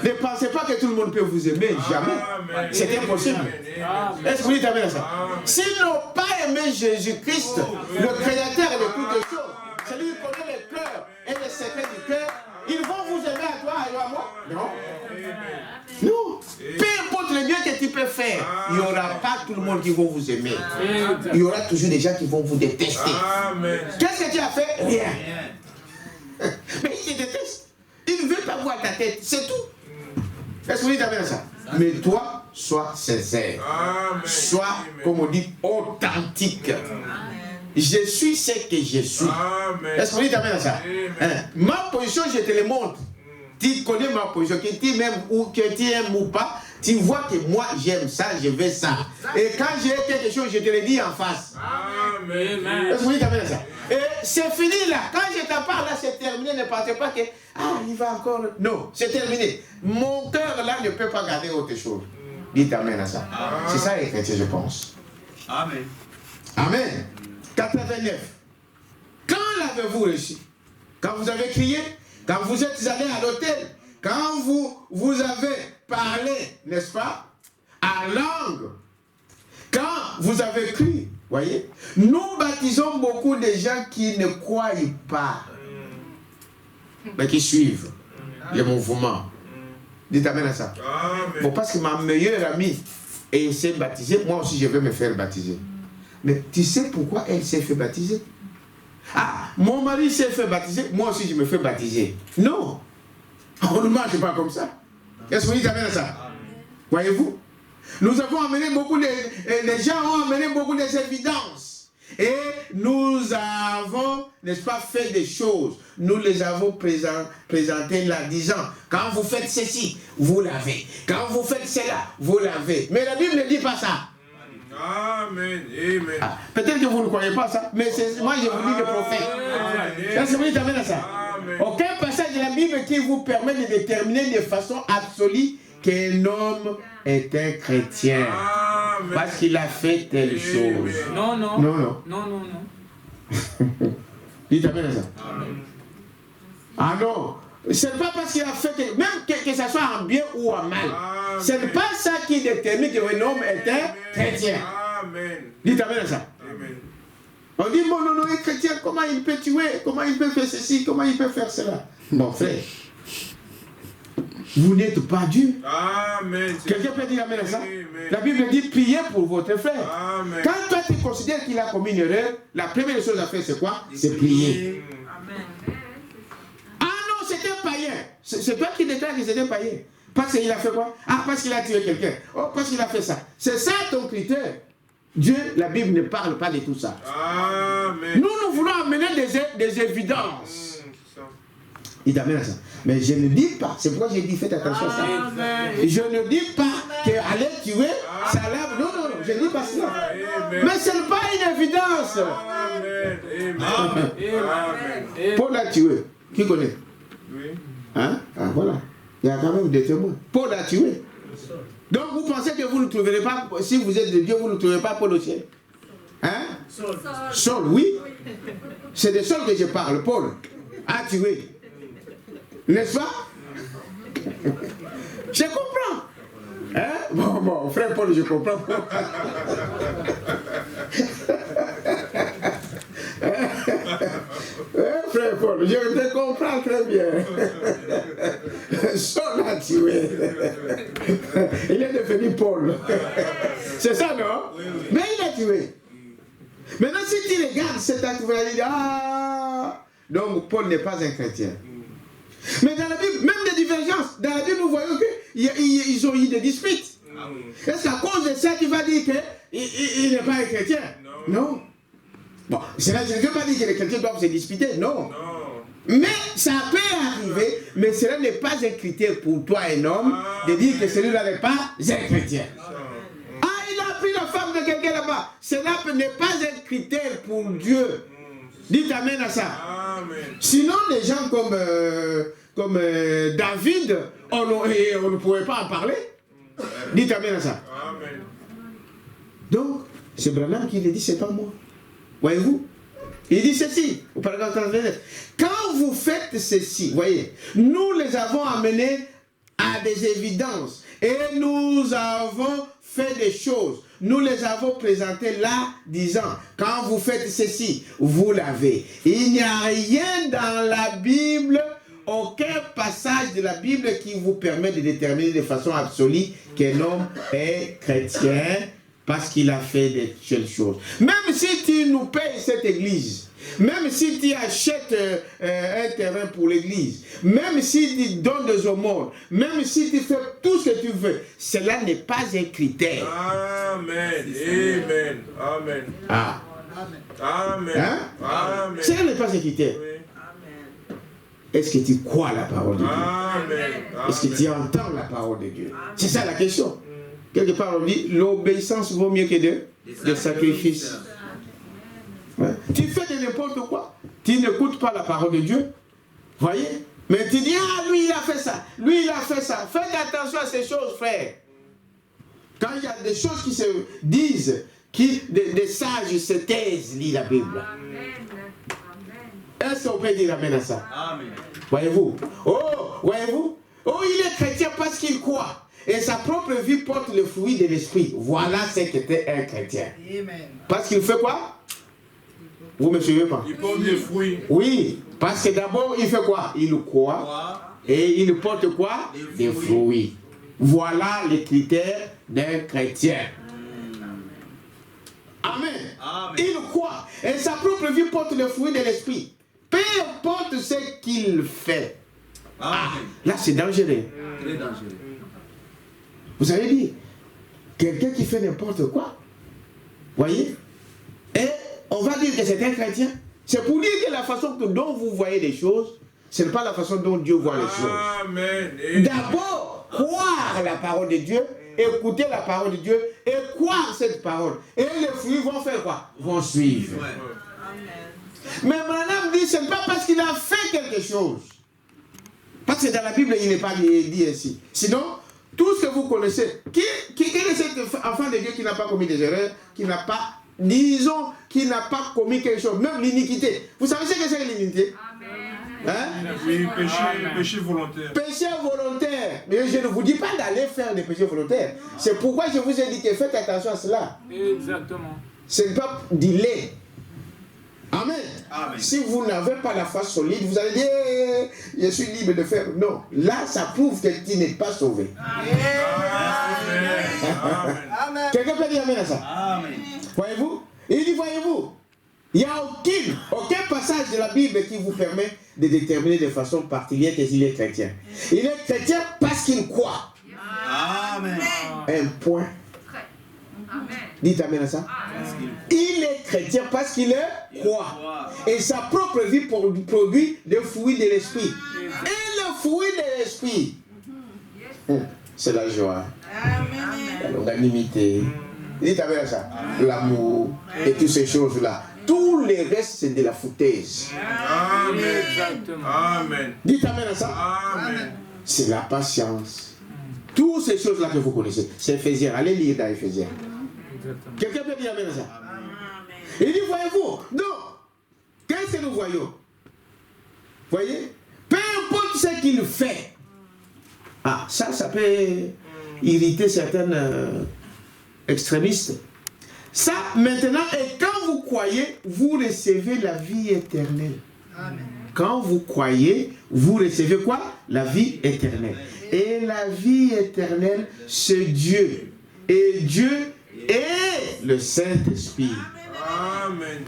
Ne pensez pas que tout le monde peut vous aimer. Jamais. Amen. C'est impossible. Amen. Est-ce que vous dites Amen à ça? S'ils n'ont pas aimé Jésus-Christ, le créateur de toutes les choses, celui qui connaît le cœur et les secrets du cœur, ils vont vous aimer à toi et à moi? Non. Non. Peu importe le bien que tu peux faire, il n'y aura pas tout le monde qui va vous aimer. Exact. Il y aura toujours des gens qui vont vous détester. Amen. Qu'est-ce que tu as fait? Rien. Mais il te déteste. Il ne veut pas voir ta tête. C'est tout. Est-ce que vous dites Amen à ça? Mais toi, sois sincère. Amen. Sois, comme on dit, authentique. Je suis ce que je suis. Amen. Est-ce que vous dites Amen à ça? Amen. Ma position, je te le montre. Tu connais ma position. Que tu m'aimes ou que tu aimes ou pas, tu vois que moi, j'aime ça, je veux ça. Et quand j'ai quelque chose, je te le dis en face. Amen. Est-ce que vous dites Amen à ça? Et c'est fini là. Quand je t'en parle là, c'est terminé. Ne pensez pas que, il va encore. Non, c'est terminé. Mon cœur là ne peut pas garder autre chose. Dites Amen à ça. C'est ça les chrétiens, je pense. Amen. Amen. 89. Quand l'avez-vous reçu? Quand vous avez crié? Quand vous êtes allé à l'hôtel? Quand vous avez parlé, n'est-ce pas? À langue? Quand vous avez cru? Voyez? Nous baptisons beaucoup de gens qui ne croient pas, mais qui suivent le mouvement. Dites Amen à ça. Bon, parce que ma meilleure amie s'est baptisée, moi aussi je vais me faire baptiser. Mais tu sais pourquoi elle s'est fait baptiser? Ah, mon mari s'est fait baptiser, moi aussi je me fais baptiser. Non, on ne marche pas comme ça. Est-ce que vous dites Amen à ça? Voyez-vous? Nous avons amené beaucoup les gens ont amené beaucoup d'évidences. Et nous avons, n'est-ce pas, fait des choses. Nous les avons présentées là, disant, quand vous faites ceci, vous l'avez. Quand vous faites cela, vous l'avez. Mais la Bible ne dit pas ça. Amen. Amen. Ah, peut-être que vous ne croyez pas ça, mais moi je vous dis le prophète. Est-ce que vous dites Amen à ça? Aucun passage de la Bible qui vous permet de déterminer de façon absolue qu'un homme est un chrétien. Amen. Parce qu'il a fait telle chose. Non, non. Non, non. Non, non, non. Dites Amen à ça. Ah non. Ce n'est pas parce qu'il a fait, même que ça soit en bien ou en mal. Ce n'est pas ça qui détermine qu'un homme est un chrétien. Amen. Dites Amen à ça. Amen. On dit, bon, non, non, un chrétien, comment il peut tuer? Comment il peut faire ceci? Comment il peut faire cela? Mon frère, vous n'êtes pas Dieu. Amen. Quelqu'un peut dire Amen à ça? Amen. La Bible dit, priez pour votre frère. Amen. Quand toi tu considères qu'il a commis une erreur, la première chose à faire, c'est quoi? C'est prier. Ah non, c'est un païen. C'est toi qui déclares que c'est un païen. Parce qu'il a fait quoi? Ah, parce qu'il a tué quelqu'un. Oh, parce qu'il a fait ça. C'est ça ton critère. Dieu, la Bible ne parle pas de tout ça. Amen. Nous voulons amener des évidences. C'est ça. Il t'amène à ça. Mais je ne dis pas, c'est pourquoi j'ai dit faites attention à ça. Je ne dis pas qu'aller tuer, ça lave. Non, non, non, je ne dis pas cela. Amen. Mais ce n'est pas une évidence. Amen. Amen. Amen. Paul a tué. Qui connaît? Oui. Hein? Ah, voilà. Il y a quand même des témoins. Paul a tué. Donc vous pensez que vous ne trouverez pas, si vous êtes de Dieu, vous ne trouverez pas Paul au ciel? Hein? Saul, oui. C'est de Saul que je parle. Paul a tué. N'est-ce pas? Je comprends. Hein? Bon, frère Paul, je comprends. Frère Paul, je te comprends très bien. Saul a tué. Il est devenu Paul. C'est ça, non? Mais il a tué. Maintenant, si tu regardes cet acte, vous allez dire, ah, donc Paul n'est pas un chrétien. Mais dans la Bible, même des divergences, dans la Bible, nous voyons qu'ils ont eu des disputes. Est-ce qu'à cause de ça, tu vas dire qu'il n'est pas un chrétien? Non. Bon, cela, je ne veux pas dire que les chrétiens doivent se disputer, non. Mais ça peut arriver, mais cela n'est pas un critère pour toi, un homme, de dire que celui-là n'est pas un chrétien. Ah, il a pris la femme de quelqu'un là-bas. Cela n'est pas un critère pour Dieu. Dites Amen à ça. Amen. Sinon, des gens comme David, on ne pourrait pas en parler. Dites Amen à ça. Amen. Donc, c'est Branham qui le dit, c'est pas moi. Voyez-vous? Il dit ceci, au paragraphe 39. Quand vous faites ceci, voyez, nous les avons amenés à des évidences et nous avons fait des choses. Nous les avons présentées là, disant, quand vous faites ceci, vous l'avez. Il n'y a rien dans la Bible, aucun passage de la Bible qui vous permet de déterminer de façon absolue qu'un homme est chrétien parce qu'il a fait de telles choses. Même si tu nous payes cette église, même si tu achètes un terrain pour l'église, même si tu donnes des aumônes, même si tu fais tout ce que tu veux, cela n'est pas un critère. Amen. Amen. Amen. Ah. Amen. Hein? Amen. Cela n'est pas un critère. Oui. Est-ce que tu crois la parole de Dieu? Amen. Est-ce que tu entends la parole de Dieu? C'est ça la question. Quelque part on dit, l'obéissance vaut mieux que des sacrifices. Ouais. Tu fais de n'importe quoi. Tu n'écoutes pas la parole de Dieu. Voyez? Mais tu dis, ah, lui il a fait ça. Lui il a fait ça. Faites attention à ces choses, frère. Quand il y a des choses qui se disent, des sages se taisent, lit la Bible. Est-ce qu'on peut dire amen à ça? Amen. Voyez-vous? Voyez-vous? Oh, il est chrétien parce qu'il croit. Et sa propre vie porte le fruit de l'esprit. Voilà ce qu'était un chrétien. Amen. Parce qu'il fait quoi? Vous me suivez pas? Il porte des fruits. Oui, parce que d'abord, il fait quoi? Il croit. Et il porte quoi? Des fruits. Voilà les critères d'un chrétien. Amen. Amen. Il croit. Et sa propre vie porte le fruit de l'esprit. Peu importe ce qu'il fait. Ah, là, c'est dangereux. Très dangereux. Vous avez dit, quelqu'un qui fait n'importe quoi. Voyez? Et on va dire que c'est un chrétien. C'est pour dire que la façon dont vous voyez les choses, ce n'est pas la façon dont Dieu voit les choses. Amen. D'abord, croire la parole de Dieu, écouter la parole de Dieu et croire cette parole. Et les fruits vont faire quoi? Vont suivre. Ouais. Mais Branham dit, ce n'est pas parce qu'il a fait quelque chose. Parce que dans la Bible, il n'est pas dit ainsi. Sinon, tout ce que vous connaissez, quel est cet enfant de Dieu qui n'a pas commis des erreurs, qui n'a pas, disons, qui n'a pas commis quelque chose, même l'iniquité. Vous savez ce que c'est l'iniquité? Hein? Oui, péché volontaire. Péché volontaire. Mais je ne vous dis pas d'aller faire des péchés volontaires. C'est pourquoi je vous ai dit que faites attention à cela. Exactement. Ce n'est pas dealer. Amen. Amen. Si vous n'avez pas la foi solide, vous allez dire, je suis libre de faire. Non. Là, ça prouve que tu n'es pas sauvé. Amen. Quelqu'un peut dire amen à ça? Amen. Voyez-vous? Il dit, voyez-vous, il n'y a aucun passage de la Bible qui vous permet de déterminer de façon particulière qu'il est chrétien. Il est chrétien parce qu'il croit. Amen. Un point. Dites amen à ça. Il est chrétien parce qu'il croit. Et sa propre vie produit des fruits de l'esprit. Et le fruit de l'esprit, c'est la joie, la longanimité. Dites amen à ça. L'amour et toutes ces choses-là. Tout le reste, c'est de la foutaise. Amen. Exactement. Amen. Dites amen à ça. Amen. C'est la patience. Toutes ces choses-là que vous connaissez. C'est Éphésiens. Allez lire dans Éphésiens. Exactement. Quelqu'un peut dire amen à ça? Il dit, voyez-vous, donc, qu'est-ce que nous voyons? Voyez? Peu importe ce qu'il fait. Ah, ça peut irriter certains extrémistes. Ça, maintenant, et quand vous croyez, vous recevez la vie éternelle. Amen. Quand vous croyez, vous recevez quoi? La vie éternelle. Et la vie éternelle, c'est Dieu. Et Dieu est le Saint-Esprit. Amen.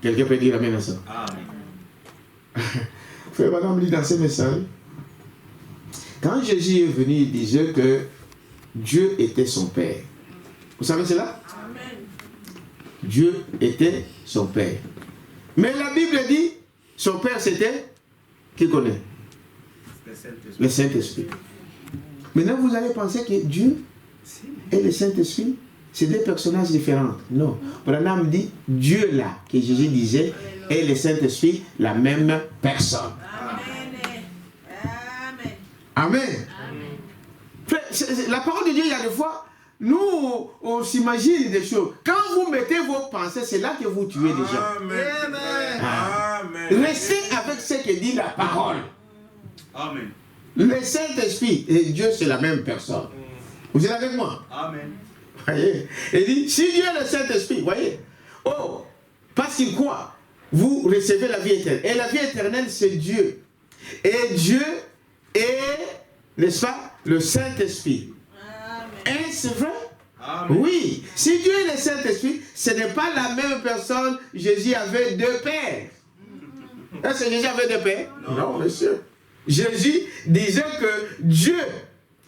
Quelqu'un peut dire amen à ça? Amen. Frère Madame lit dans ce message. Quand Jésus est venu, il disait que Dieu était son Père. Vous savez cela? Dieu était son Père. Mais la Bible dit, son Père c'était, qui connaît? Le Saint-Esprit. Maintenant vous allez penser que Dieu et le Saint-Esprit, c'est deux personnages différents. Non. Branham dit, Dieu là, que Jésus disait, et le Saint-Esprit, la même personne. Amen. Frère, la parole de Dieu, il y a des fois, nous, on s'imagine des choses. Quand vous mettez vos pensées, c'est là que vous tuez des gens. Amen. Ah. Amen. Restez avec ce que dit la parole. Amen. Le Saint-Esprit et Dieu, c'est la même personne. Vous êtes avec moi? Amen. Voyez? Il dit, si Dieu est le Saint-Esprit, voyez, oh, parce qu'il croit, vous recevez la vie éternelle. Et la vie éternelle, c'est Dieu. Et Dieu est, n'est-ce pas, le Saint-Esprit. Est-ce vrai? Amen. Oui. Si Dieu est le Saint-Esprit, ce n'est pas la même personne. Jésus avait deux pères. Est-ce que Jésus avait deux pères? Non, monsieur. Jésus disait que Dieu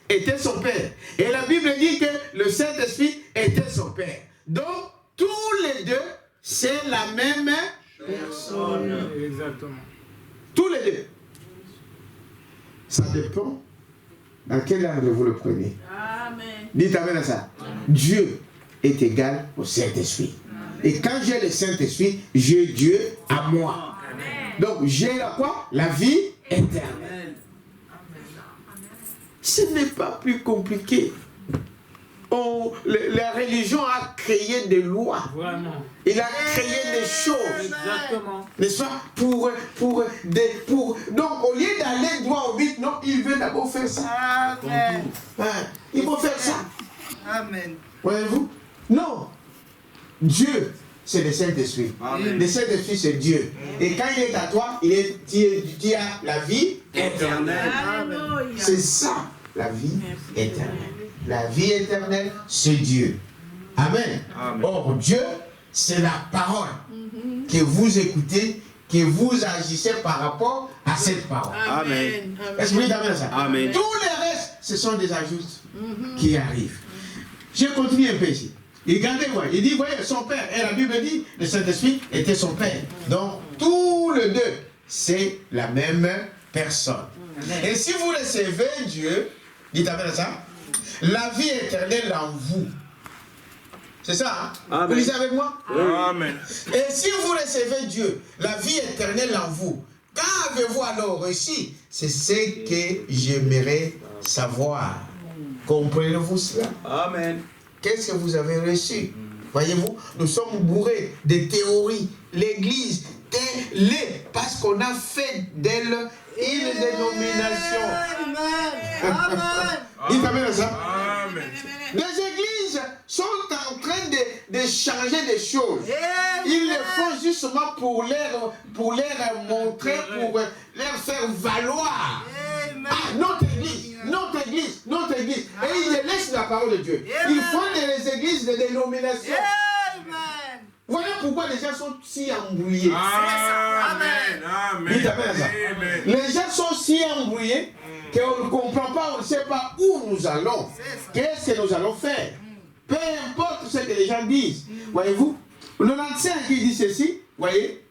était son Père. Et la Bible dit que le Saint-Esprit était son Père. Donc, tous les deux, c'est la même personne. Exactement. Tous les deux. Ça dépend dans quel angle vous le prenez. Amen. Dites amen à ça. Dieu est égal au Saint-Esprit. Et quand j'ai le Saint-Esprit, j'ai Dieu à moi. Donc, j'ai la quoi? La vie éternelle. Ce n'est pas plus compliqué. la religion a créé des lois. Vraiment. Il a créé des choses. Exactement. N'est-ce pas? Donc, au lieu d'aller droit au but, non, il veut d'abord faire ça. Amen. Hein, il faut faire ça. Amen. Voyez-vous? Non. Dieu, c'est le Saint-Esprit. Amen. Le Saint-Esprit, c'est Dieu. Et quand il est à toi, tu as la vie éternelle. Alléluia. C'est ça, la vie éternelle. La vie éternelle, c'est Dieu. Amen. Amen. Or, Dieu, c'est la parole que vous écoutez, que vous agissez par rapport à cette parole. Amen. Est-ce que vous dites amen à ça? Amen. Tous les restes, ce sont des ajouts qui arrivent. Je continue un peu ici. Regardez, il dit, voyez, son père, et la Bible dit, le Saint-Esprit était son père. Donc, tous les deux, c'est la même personne. Et si vous recevez Dieu, dites amen à ça, la vie éternelle en vous. C'est ça, hein? Amen. Vous lisez avec moi? Amen. Et si vous recevez Dieu, la vie éternelle en vous, qu'avez-vous alors reçu? C'est ce que j'aimerais savoir. Comprenez-vous cela? Amen. Qu'est-ce que vous avez reçu? Voyez-vous, nous sommes bourrés de théories. L'Église est parce qu'on a fait d'elle une dénomination. Amen. Dites amen à ça. Amen. Les églises sont en train de changer des choses. Ils le font justement pour leur montrer, pour leur faire valoir. Ah, notre église, notre église, notre église. Et ils laissent la parole de Dieu. Ils font des églises de dénomination. Amen. Voilà pourquoi les gens sont si embrouillés. Amen. Amen. Dites amen à ça. Amen. Les gens sont si embrouillés qu'on ne comprend pas, on ne sait pas où nous allons. Qu'est-ce que nous allons faire? Peu importe ce que les gens disent. Voyez-vous? Le 95 qui dit ceci, voyez?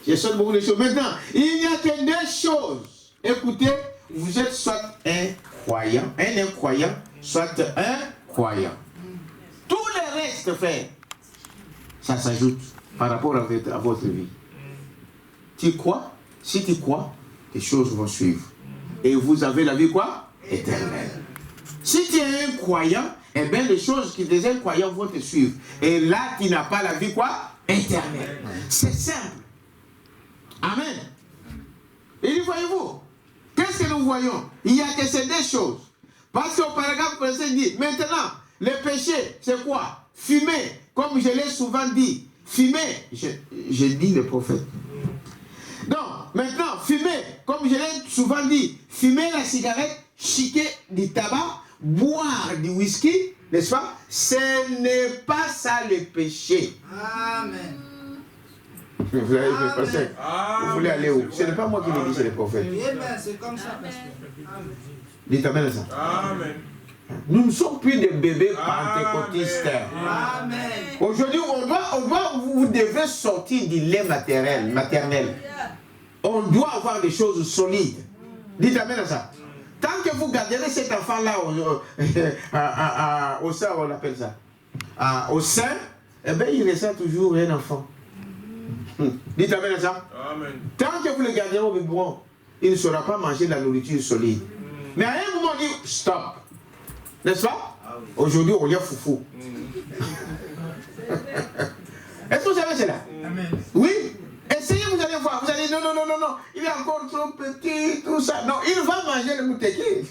Je sonne beaucoup de choses. Maintenant, il n'y a que deux choses. Écoutez, vous êtes soit un croyant, un incroyant, soit un croyant. Tout le reste fait, ça s'ajoute par rapport à votre vie. Tu crois? Si tu crois, les choses vont suivre. Et vous avez la vie quoi? Éternelle. Si tu es un croyant, eh bien les choses qui des incroyants vont te suivre. Et là, tu n'as pas la vie quoi? Éternelle. C'est simple. Amen. Et dit, voyez-vous, qu'est-ce que nous voyons? Il n'y a que ces deux choses. Parce qu'au paragraphe précédent, il dit, maintenant, le péché, c'est quoi? Fumer, comme je l'ai souvent dit. Fumer, je dis le prophète. Donc, maintenant, fumer, comme je l'ai souvent dit, fumer la cigarette, chiquer du tabac, boire du whisky, n'est-ce pas? Ce n'est pas ça le péché. Amen. Vous avez pensé, vous voulez aller où? Ce n'est pas moi qui le dis, c'est le prophète. Amen. C'est comme ça, pasteur. Amen. Dites amen à ça. Amen. Nous ne sommes plus des bébés pentecôtistes. Amen. Aujourd'hui, vous devez sortir du lait maternel. On doit avoir des choses solides. Dites amen à ça. Tant que vous garderez cet enfant-là au sein, on appelle ça, au sein, eh bien, il restera toujours un enfant. Dites amen à ça. Amen. Tant que vous le garderez au biberon, il ne saura pas manger de la nourriture solide. Mais à un moment, on dit stop. N'est-ce pas? Aujourd'hui, on y a foufou. Est-ce que vous savez cela? Amen. Oui. Essayez, vous allez voir. Vous allez dire non, il est encore trop petit, tout ça. Non, il va manger le mouteki.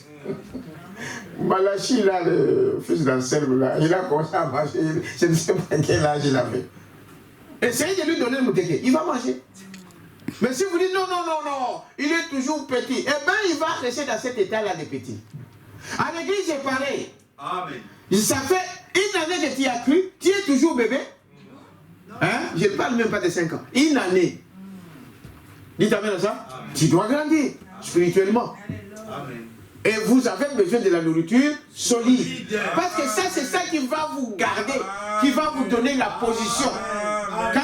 Malachi, là, le fils d'Anselme, là, il a commencé à manger. Je ne sais pas quel âge il avait. Essayez de lui donner le mouteki. Il va manger. Mais si vous dites non, il est toujours petit, eh bien, il va rester dans cet état-là de petit. À l'église, c'est pareil. Amen. Ça fait une année que tu as cru, tu es toujours bébé. Hein? Je ne parle même pas de 5 ans. Une année. Dites amen à ça. Amen. Tu dois grandir spirituellement. Amen. Et vous avez besoin de la nourriture solide. Parce que ça, c'est ça qui va vous garder, qui va vous donner la position. Quand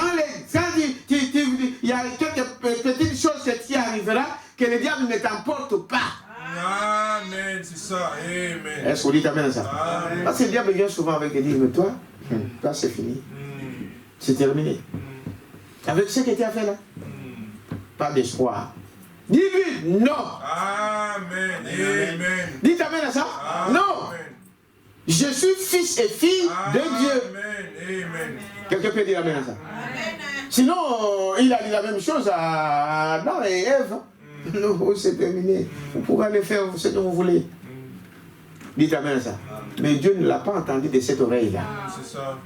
il y a quelques petites choses qui arriveront, que le diable ne t'emporte pas. Amen, c'est ça. Amen. Est-ce qu'on dit amen à ça? Amen. Parce que le diable vient souvent avec et dit, mais toi, c'est fini. C'est terminé. Avec ce que tu as fait là, pas d'espoir. Dis-lui non. Amen. Amen. Dites amen à ça. Amen. Non. Je suis fils et fille de Dieu. Amen. Amen. Quelqu'un peut dire amen à ça? Amen. Sinon, il a dit la même chose à Adam et Ève. Non, c'est terminé. Vous pourrez aller faire ce que vous voulez. Dites amen à ça. Mais Dieu ne l'a pas entendu de cette oreille-là. C'est ça.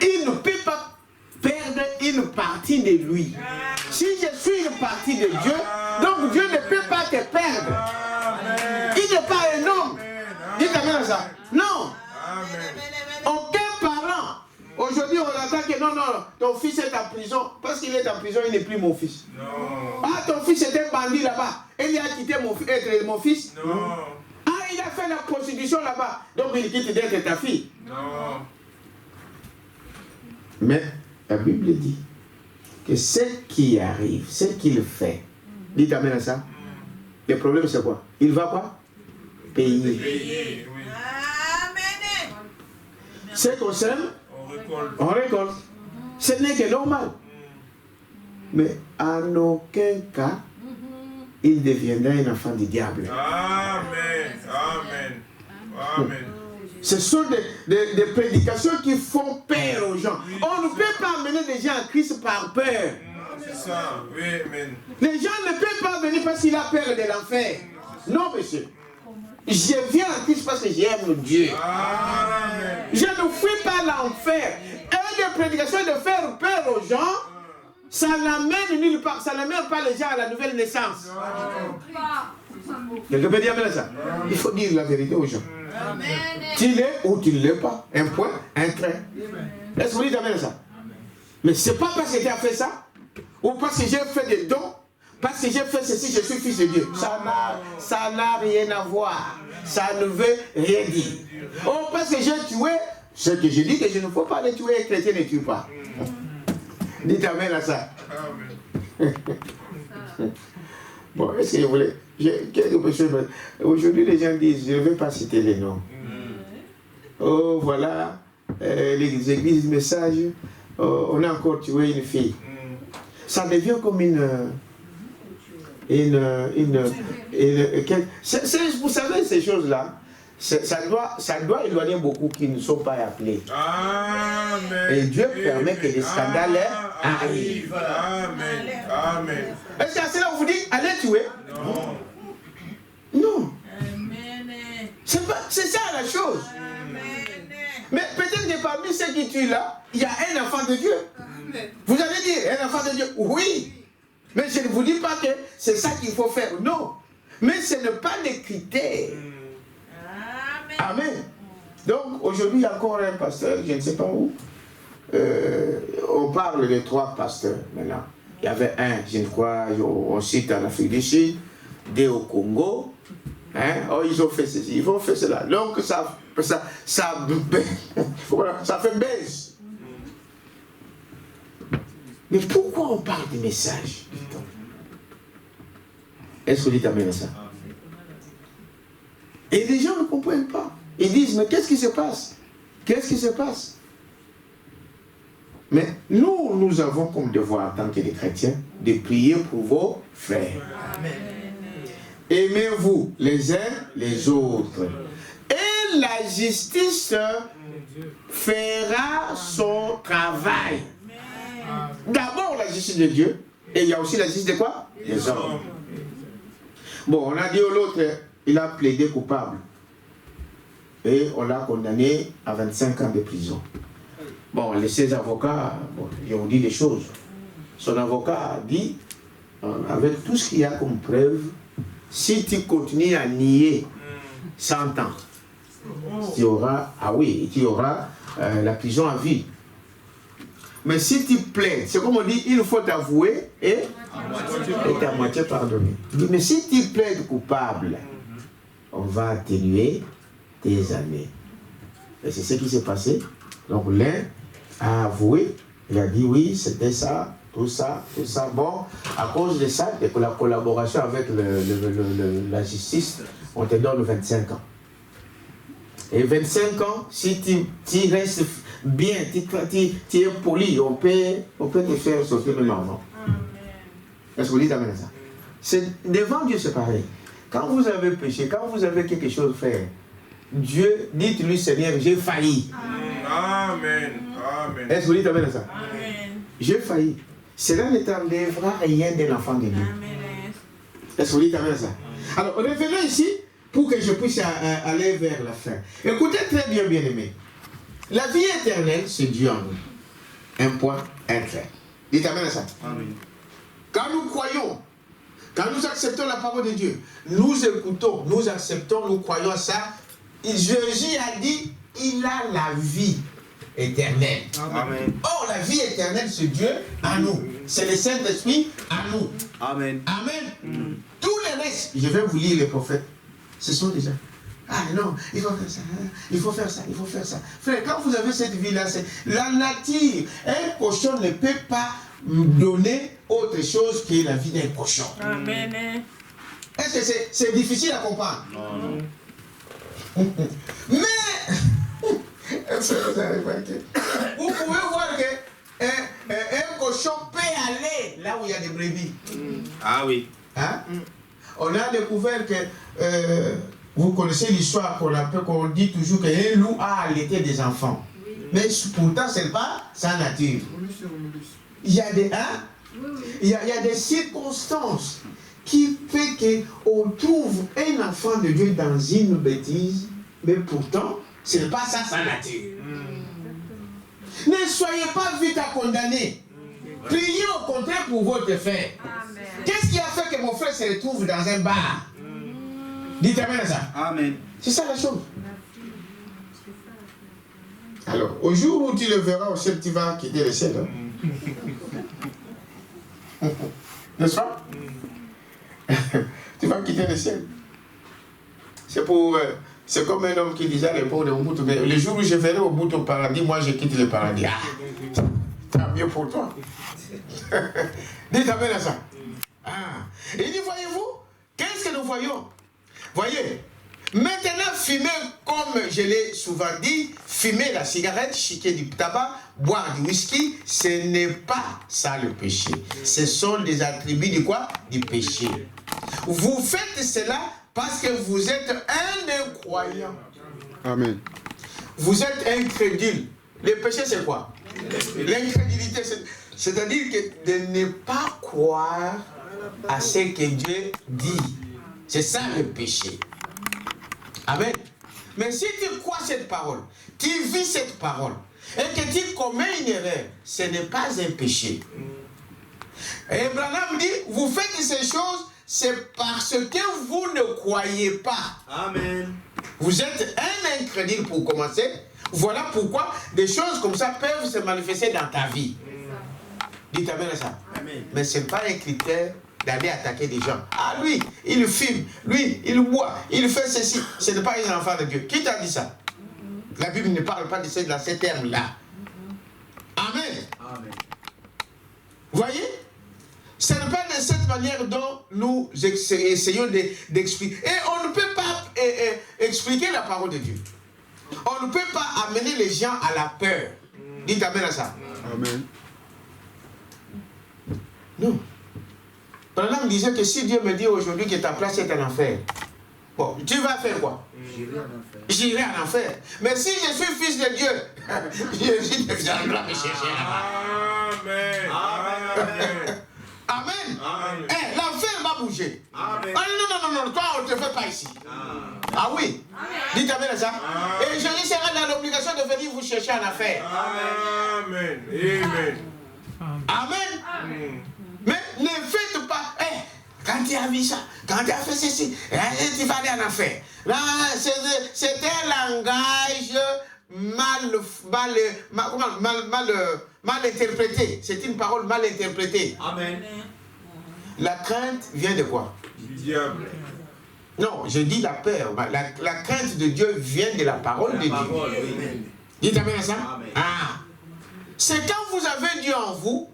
Il ne peut pas perdre une partie de lui. Si je suis une partie de Dieu, donc Dieu ne peut pas te perdre. Amen. Il n'est pas un homme. Dites amen à ça. Non. Amen. Aucun parent. Aujourd'hui, on attend que non, ton fils est en prison. Parce qu'il est en prison, il n'est plus mon fils. Non. Ah, ton fils était bandit là-bas. Il a quitté être mon fils. Non. Ah, il a fait la prostitution là-bas. Donc il quitte d'être ta fille. Non. Mais la Bible dit que ce qui arrive, ce qu'il fait, dites amen à ça. Le problème c'est quoi? Il va quoi? Payer. Payé, oui. Amen. Ce qu'on sème, On récolte. on récolte. Ce n'est que normal. Mais en aucun cas, il deviendra un enfant du diable. Amen. Amen. Amen. Ce sont des prédications qui font peur aux gens. On ne peut pas amener des gens à Christ par peur. C'est ça. Oui, amen. Les gens ne peuvent pas venir parce qu'il a peur de l'enfer. Non, monsieur. Je viens à Christ parce que j'aime Dieu. Amen. Je ne fuis pas l'enfer. Et des prédications de faire peur aux gens, ça n'amène nulle part. Ça n'amène pas les gens à la nouvelle naissance. Quelqu'un peut dire ça? Il faut dire la vérité aux gens. Tu l'es ou tu ne l'es pas. Un point, un trait. Est-ce que vous dites amen à ça? Mais ce n'est pas parce que tu as fait ça, ou parce que j'ai fait des dons, parce que j'ai fait ceci, je suis fils de Dieu. Ça n'a rien à voir. Ça ne veut rien dire. Oh, parce que j'ai tué, ce que je dis que je ne faut pas les tuer, les chrétiens ne tuent pas. Dites amen à ça. Amen. Bon, est-ce que vous voulez... Aujourd'hui, les gens disent, je ne vais pas citer les noms. Oh, voilà, les églises, messages, on a encore tué une fille. Ça devient comme vous savez, ces choses-là, ça doit éloigner beaucoup qui ne sont pas appelés. Amen. Et Dieu permet que les scandales arrivent. Amen. Amen. Est-ce qu'à cela, on vous dit, allez tuer? Non. Non. Amen. C'est ça la chose. Mais peut-être que parmi ceux qui tuent là, il y a un enfant de Dieu. Vous allez dire, un enfant de Dieu? Oui. Mais je ne vous dis pas que c'est ça qu'il faut faire. Non. Mais ce n'est pas les critères. Amen. Donc, aujourd'hui, il y a encore un pasteur, je ne sais pas où. On parle de 3 pasteurs maintenant. Il y avait un, je ne crois, on cite en Afrique du Sud, 2 au Congo. Hein? Oh, ils ont fait ceci, ils ont fait cela. Donc, ça fait baisse. Mais pourquoi on parle du message? Est-ce que vous dites amen à ça? Et les gens ne comprennent pas. Ils disent, mais qu'est-ce qui se passe? Qu'est-ce qui se passe? Mais nous avons comme devoir, en tant que des chrétiens, de prier pour vos frères. Amen. Aimez-vous les uns les autres. Et la justice fera son travail. D'abord la justice de Dieu, et il y a aussi la justice de quoi? Des hommes. Bon, on a dit à l'autre, il a plaidé coupable. Et on l'a condamné à 25 ans de prison. Bon, ses avocats, ils ont dit des choses. Son avocat a dit, avec tout ce qu'il y a comme preuve, si tu continues à nier 100 ans, tu auras, la prison à vie. Mais si tu plaides, c'est comme on dit, il faut t'avouer et à moitié pardonner. Mais si tu plaides coupable, on va atténuer tes années. Et c'est ce qui s'est passé. Donc l'un a avoué, il a dit oui, c'était ça, tout ça. Bon, à cause de ça, de la collaboration avec la justice, on te donne 25 ans. Et 25 ans, si tu restes bien, tu es poli, on peut te faire sortir le marron. Est-ce que vous dites amen à ça? Devant Dieu, c'est pareil. Quand vous avez péché, quand vous avez quelque chose à faire, Dieu, dites-lui Seigneur, j'ai failli. Amen. Amen. Est-ce que vous dites amen à ça? Amen. J'ai failli. Cela ne t'enlèvera rien de l'enfant de Dieu. Amen. Est-ce que vous dites amen à ça? Alors, revenons ici pour que je puisse aller vers la fin. Écoutez très bien, bien-aimés. La vie éternelle, c'est Dieu en nous. Un point, un trait. Dites amen à ça. Amen. Quand nous croyons, quand nous acceptons la parole de Dieu, nous écoutons, nous acceptons, nous croyons à ça. Jésus a dit, il a la vie éternelle. Amen. Or, la vie éternelle, c'est Dieu en nous. C'est le Saint-Esprit en nous. Amen. Amen. Tous les restes, je vais vous lire les prophètes. Ce sont des gens. Ah non, il faut faire ça, il faut faire ça, il faut faire ça. Frère, quand vous avez cette vie-là, c'est la nature. Un cochon ne peut pas donner autre chose que la vie d'un cochon. Amen. Est-ce que c'est difficile à comprendre? Non, non. Mais, vous pouvez voir que un cochon peut aller là où il y a des brebis. Ah oui. Hein? On a découvert que, vous connaissez l'histoire qu'on dit toujours qu'un loup a allaité des enfants. Mais pourtant, ce n'est pas sa nature. Il y a des, hein? Il y a des circonstances qui fait qu'on trouve un enfant de Dieu dans une bêtise, mais pourtant, ce n'est pas ça sa nature. Ne soyez pas vite à condamner. Priez au contraire pour votre frère. Qu'est-ce qui a fait que mon frère se retrouve dans un bar? Dites amen à ça. Amen. C'est ça la chose. Alors, au jour où tu le verras au ciel, tu vas quitter le ciel. Hein? N'est-ce pas? Tu vas quitter le ciel. C'est comme un homme qui disait à l'époque de Mobutu, le jour où je verrai au bout au paradis, moi je quitte le paradis. Ah, tant mieux pour toi. Dites amen à ça. Ah. Et il dit, voyez-vous, qu'est-ce que nous voyons? Voyez, maintenant fumer, comme je l'ai souvent dit, fumer la cigarette, chiquer du tabac, boire du whisky, ce n'est pas ça le péché. Ce sont des attributs du quoi? Du péché. Vous faites cela parce que vous êtes un incroyant. Amen. Vous êtes incrédule. Le péché, c'est quoi? L'incrédulité, c'est-à-dire que de ne pas croire à ce que Dieu dit. C'est ça le péché. Amen. Mais si tu crois cette parole, tu vis cette parole, et que tu commets une erreur, ce n'est pas un péché. Et Branham dit, vous faites ces choses, c'est parce que vous ne croyez pas. Amen. Vous êtes un incrédule pour commencer. Voilà pourquoi des choses comme ça peuvent se manifester dans ta vie. Dites amen à ça. Amen. Mais ce n'est pas un critère d'aller attaquer des gens. Ah, lui, il fume, lui, il boit, il fait ceci. Ce n'est pas un enfant de Dieu. Qui t'a dit ça? La Bible ne parle pas de ces termes-là. Amen. Amen. Voyez? Ce n'est pas de cette manière dont nous essayons d'expliquer. Et on ne peut pas expliquer la parole de Dieu. On ne peut pas amener les gens à la peur. Dites amen à ça. Amen. Non. Branham disait que si Dieu me dit aujourd'hui que ta place est en enfer, bon, tu vas faire quoi? J'irai en enfer. Mais si je suis fils de Dieu, Jésus ne viendra me chercher là-bas. Amen. Amen. Amen. Amen. Eh, l'enfer va bouger. Amen. Ah non, toi on ne te fait pas ici. Ah oui. Dites amen à ça. Et Jésus sera dans l'obligation de venir vous chercher en enfer. Amen. Amen. Amen. Mais ne faites pas, quand tu as vu ça, quand tu as fait ceci, tu vas aller en enfer. Là, c'est un langage mal interprété. C'est une parole mal interprétée. Amen. La crainte vient de quoi? Du diable. Non, je dis la peur. La crainte de Dieu vient de la parole de Dieu. Oui. Dites amen à ça. Amen. Ah. C'est quand vous avez Dieu en vous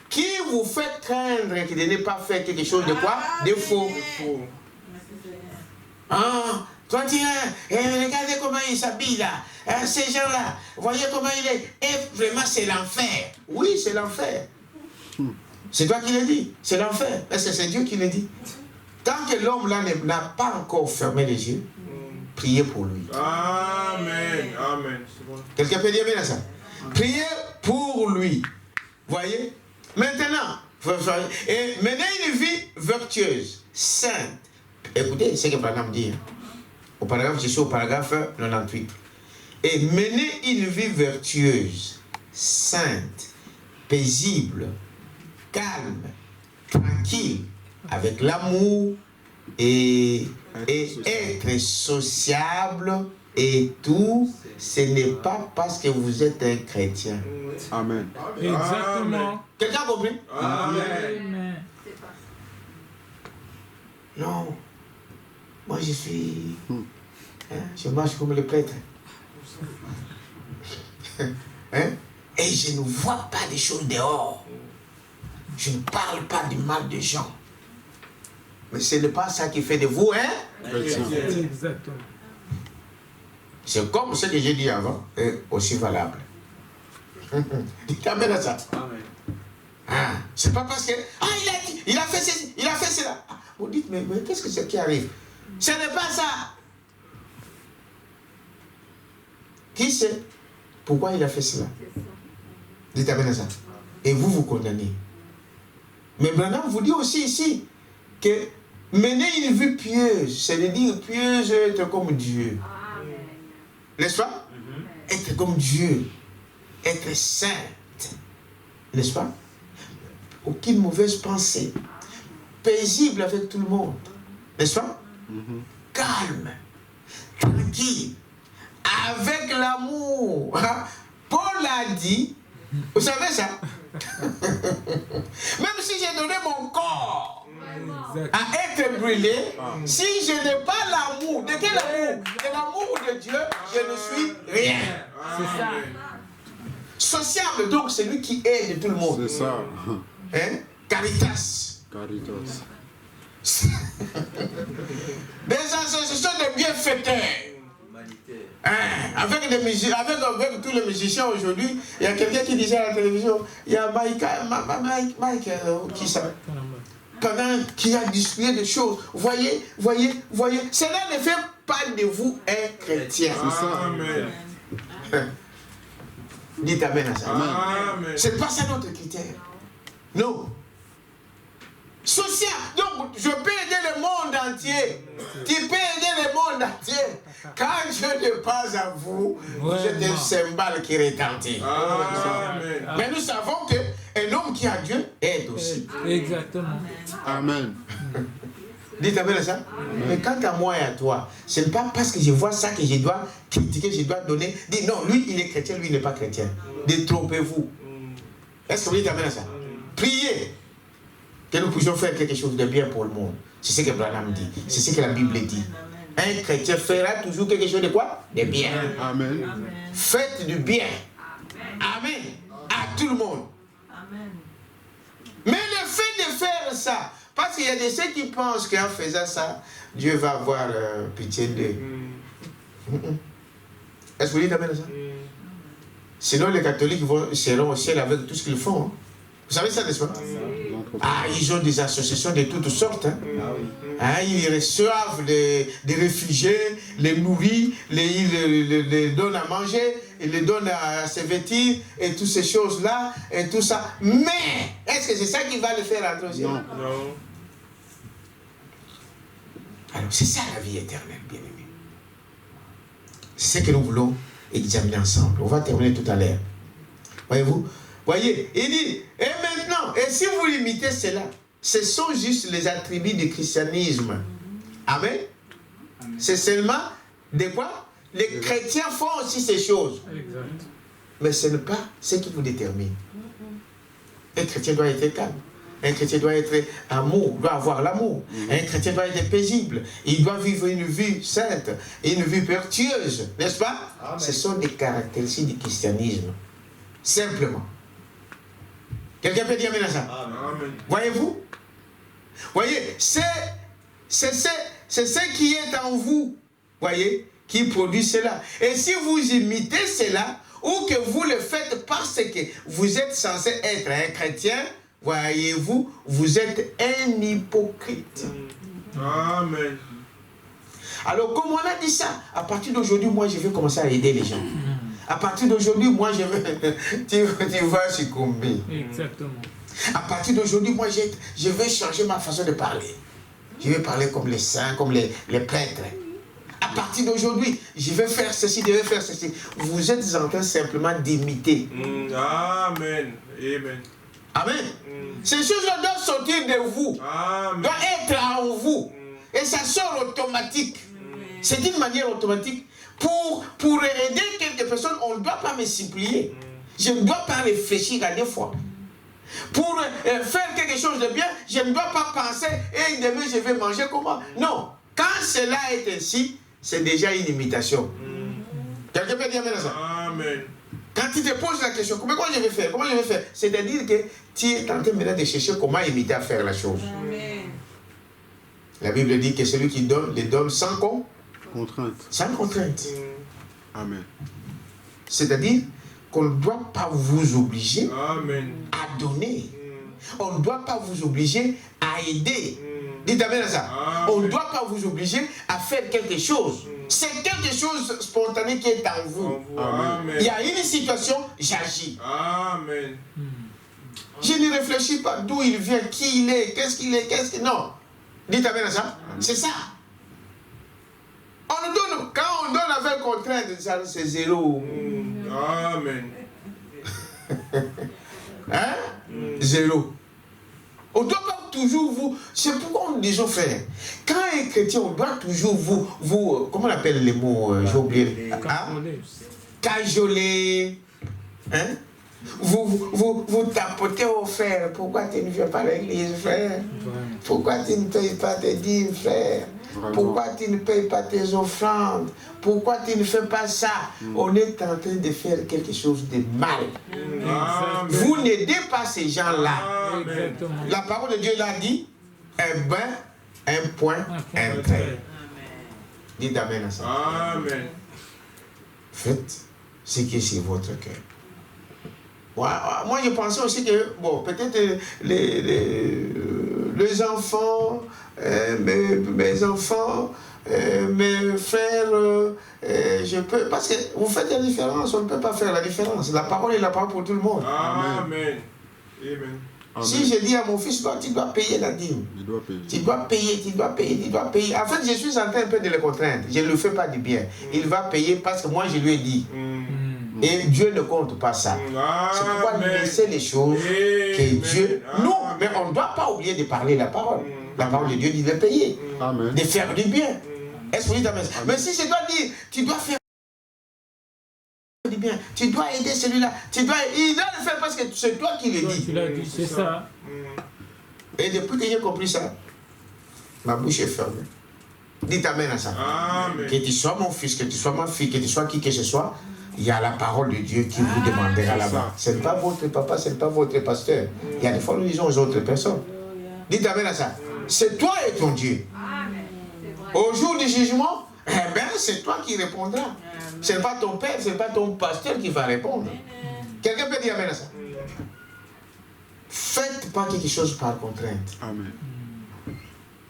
qui vous fait craindre que de ne pas faire quelque chose de quoi? De faux. Faux. Ah, toi tu regardez comment il s'habille là. Ces gens-là, voyez comment il est. Et vraiment c'est l'enfer. Oui, c'est l'enfer. C'est toi qui le dis. C'est l'enfer. Est-ce que c'est Dieu qui le dit? Tant que l'homme là n'a pas encore fermé les yeux, priez pour lui. Amen. Amen. Quelqu'un peut dire bien ça? Priez pour lui. Voyez? Maintenant, et menez une vie vertueuse, sainte. Écoutez ce que Branham dit. Au paragraphe, je suis au paragraphe 98. Et menez une vie vertueuse, sainte, paisible, calme, tranquille, avec l'amour et être sociable et tout. Ce n'est pas parce que vous êtes un chrétien. Amen. Exactement. Quelqu'un a compris? Amen. Non. Moi, je suis... je marche comme le prêtre. Et je ne vois pas des choses dehors. Je ne parle pas du mal des gens. Mais ce n'est pas ça qui fait de vous, Exactement. C'est comme ce que j'ai dit avant, et aussi valable. Dites amen à ça. C'est pas parce que, il a fait ceci, il a fait cela. Vous dites, mais qu'est-ce que c'est qui arrive? Ce n'est pas ça. Qui sait pourquoi il a fait cela? Dites amen à ça. Et vous vous condamnez. Mais Branham vous dit aussi ici que mener une vie pieuse, c'est-à-dire pieuse, être comme Dieu. N'est-ce pas? Être comme Dieu. Être sainte. N'est-ce pas? Aucune mauvaise pensée. Paisible avec tout le monde. N'est-ce pas? Calme. Tranquille. Avec l'amour. Paul a dit, vous savez ça? Même si j'ai donné mon corps à être brûlé, si je n'ai pas l'amour, de quel amour? De l'amour de Dieu, je ne suis rien. C'est ça. Sociable, donc, c'est lui qui aide tout le monde. C'est ça. Caritas. Caritas. Des associations de bienfaiteurs. Avec tous les musiciens aujourd'hui, il y a quelqu'un qui disait à la télévision, il y a Mike qui ça, qui a distribué des choses. Voyez, cela ne fait pas de vous un chrétien. C'est ça. Dites amen à ça. Amen. C'est pas ça notre critère. Non. Social. Donc, je peux aider le monde entier. Tu peux aider le monde entier. Quand je ne passe à vous, vous êtes un cymbale qui retentit. Amen. Mais nous savons qu'un homme qui a Dieu aide aussi. Exactement. Amen. Dites amen à ça. Mais quant à moi et à toi, ce n'est pas parce que je vois ça que je dois critiquer, je dois donner. Dire non, lui il est chrétien, lui il n'est pas chrétien. Détrompez-vous. Est-ce que vous dites amen à ça? Priez que nous puissions faire quelque chose de bien pour le monde. C'est ce que Branham dit. C'est ce que la Bible dit. Un chrétien fera toujours quelque chose de quoi? De bien. Amen. Faites du bien. Amen. À tout le monde. Mais le fait de faire ça, parce qu'il y a des ceux qui pensent qu'en faisant ça, Dieu va avoir pitié d'eux. Est-ce que vous dites amen à ça? Sinon, les catholiques seront au ciel avec tout ce qu'ils font. Hein. Vous savez ça, n'est-ce pas? Ils ont des associations de toutes sortes. Ils reçoivent des réfugiés, les nourrissent, les donnent à manger, ils les donnent à se vêtir, et toutes ces choses-là, et tout ça. Mais, est-ce que c'est ça qui va le faire entrer au ciel? Non. Alors, c'est ça la vie éternelle, bien-aimés. C'est ce que nous voulons examiner ensemble. On va terminer tout à l'heure. Voyez-vous? Voyez, il dit, et maintenant, et si vous limitez cela, ce sont juste les attributs du christianisme. Amen. C'est seulement de quoi? Les chrétiens font aussi ces choses. Exact. Mais ce n'est pas ce qui vous détermine. Un chrétien doit être calme. Un chrétien doit être amour, doit avoir l'amour. Un chrétien doit être paisible. Il doit vivre une vie sainte, une vie vertueuse, n'est-ce pas? Amen. Ce sont des caractéristiques du christianisme. Simplement. Quelqu'un peut dire amen à ça? Amen. Voyez-vous? Voyez, c'est ce qui est en vous, voyez, qui produit cela. Et si vous imitez cela, ou que vous le faites parce que vous êtes censé être un chrétien, voyez-vous, vous êtes un hypocrite. Amen. Alors, comme on a dit ça, à partir d'aujourd'hui, moi, je vais commencer à aider les gens. À partir d'aujourd'hui, moi, je vais... tu vas succomber. Exactement. À partir d'aujourd'hui, moi, je vais changer ma façon de parler. Je vais parler comme les saints, comme les prêtres. À partir d'aujourd'hui, je vais faire ceci, je vais faire ceci. Vous êtes en train simplement d'imiter. Amen. Amen. Amen. Ces choses-là doivent sortir de vous. Amen. Doivent être en vous. Et ça sort automatique. C'est une manière automatique. Pour aider quelques personnes, on ne doit pas me supplier. Je ne dois pas réfléchir à deux fois. Pour faire quelque chose de bien, je ne dois pas penser et demain je vais manger comment. Non. Quand cela est ainsi, c'est déjà une imitation. Quelqu'un peut dire maintenant ça? Amen. Quand tu te poses la question, comment je vais faire? Comment je vais faire? C'est-à-dire que tu es en train maintenant de chercher comment imiter à faire la chose. Amen. La Bible dit que celui qui donne, les donne sans Contrainte. sans contrainte. Amen. C'est-à-dire qu'on ne doit pas vous obliger Amen. à donner. On ne doit pas vous obliger à aider. Dites amen à ça. On ne doit pas vous obliger à faire quelque chose. C'est quelque chose spontané qui est en vous. Amen. Il y a une situation, j'agis. Amen. Je ne réfléchis pas d'où il vient, qui il est, qu'est-ce qu'il est, qu'est-ce qu'il... Non. Dites amen à ça. C'est ça. On nous donne, quand on donne avec contrainte, c'est zéro. Amen. Hein? Zéro. On ne doit pas toujours vous... C'est pourquoi nous disons, frère, quand un chrétien, on doit toujours vous comment on appelle les mots? J'ai oublié. Hein? Cajoler. Hein? Vous tapotez au frère. Pourquoi tu ne viens pas à l'église, frère? Pourquoi tu ne payes pas tes dîmes, frère? Pourquoi tu ne payes pas tes offrandes? Pourquoi tu ne fais pas ça? On est en train de faire quelque chose de mal. Amen. Vous n'aidez pas ces gens-là. Exactement. La parole de Dieu l'a dit, un bain, un point, un trait. Dites amen à ça. Amen. Faites ce qui est sur votre cœur. Moi, je pensais aussi que, bon, peut-être les enfants, mes enfants, mes frères, je peux, parce que vous faites la différence, on ne peut pas faire la différence. La parole est la parole pour tout le monde. Amen. Amen. Si je dis à mon fils, tu dois payer la dîme. Il doit payer. Tu dois payer, tu dois payer, tu dois payer. En fait, je suis en train un peu de le contraindre. Je ne le fais pas du bien. Il va payer parce que moi, je lui ai dit. Et Dieu ne compte pas ça. C'est pourquoi nous laisser les choses que Dieu... Non, mais on ne doit pas oublier de parler la parole. La parole de Dieu dit de payer, Amen. de faire du bien. Est-ce que vous dites amen? Mais si je dois dire, tu dois faire du bien, tu dois aider celui-là, il doit le faire parce que c'est toi qui le dis. Tu l'as dit, c'est ça. Et depuis que j'ai compris ça, ma bouche est fermée. Dites amen à ça. Amen. Que tu sois mon fils, que tu sois ma fille, que tu sois qui que ce soit, il y a la parole de Dieu qui vous demandera là-bas. Ce n'est pas votre papa, ce n'est pas votre pasteur. Il y a des fois, nous disons aux autres personnes. Dites amen à ça. C'est toi et ton Dieu. Au jour du jugement, eh bien, c'est toi qui répondras. Ce n'est pas ton père, ce n'est pas ton pasteur qui va répondre. Quelqu'un peut dire amen à ça. Faites pas quelque chose par contrainte. Amen.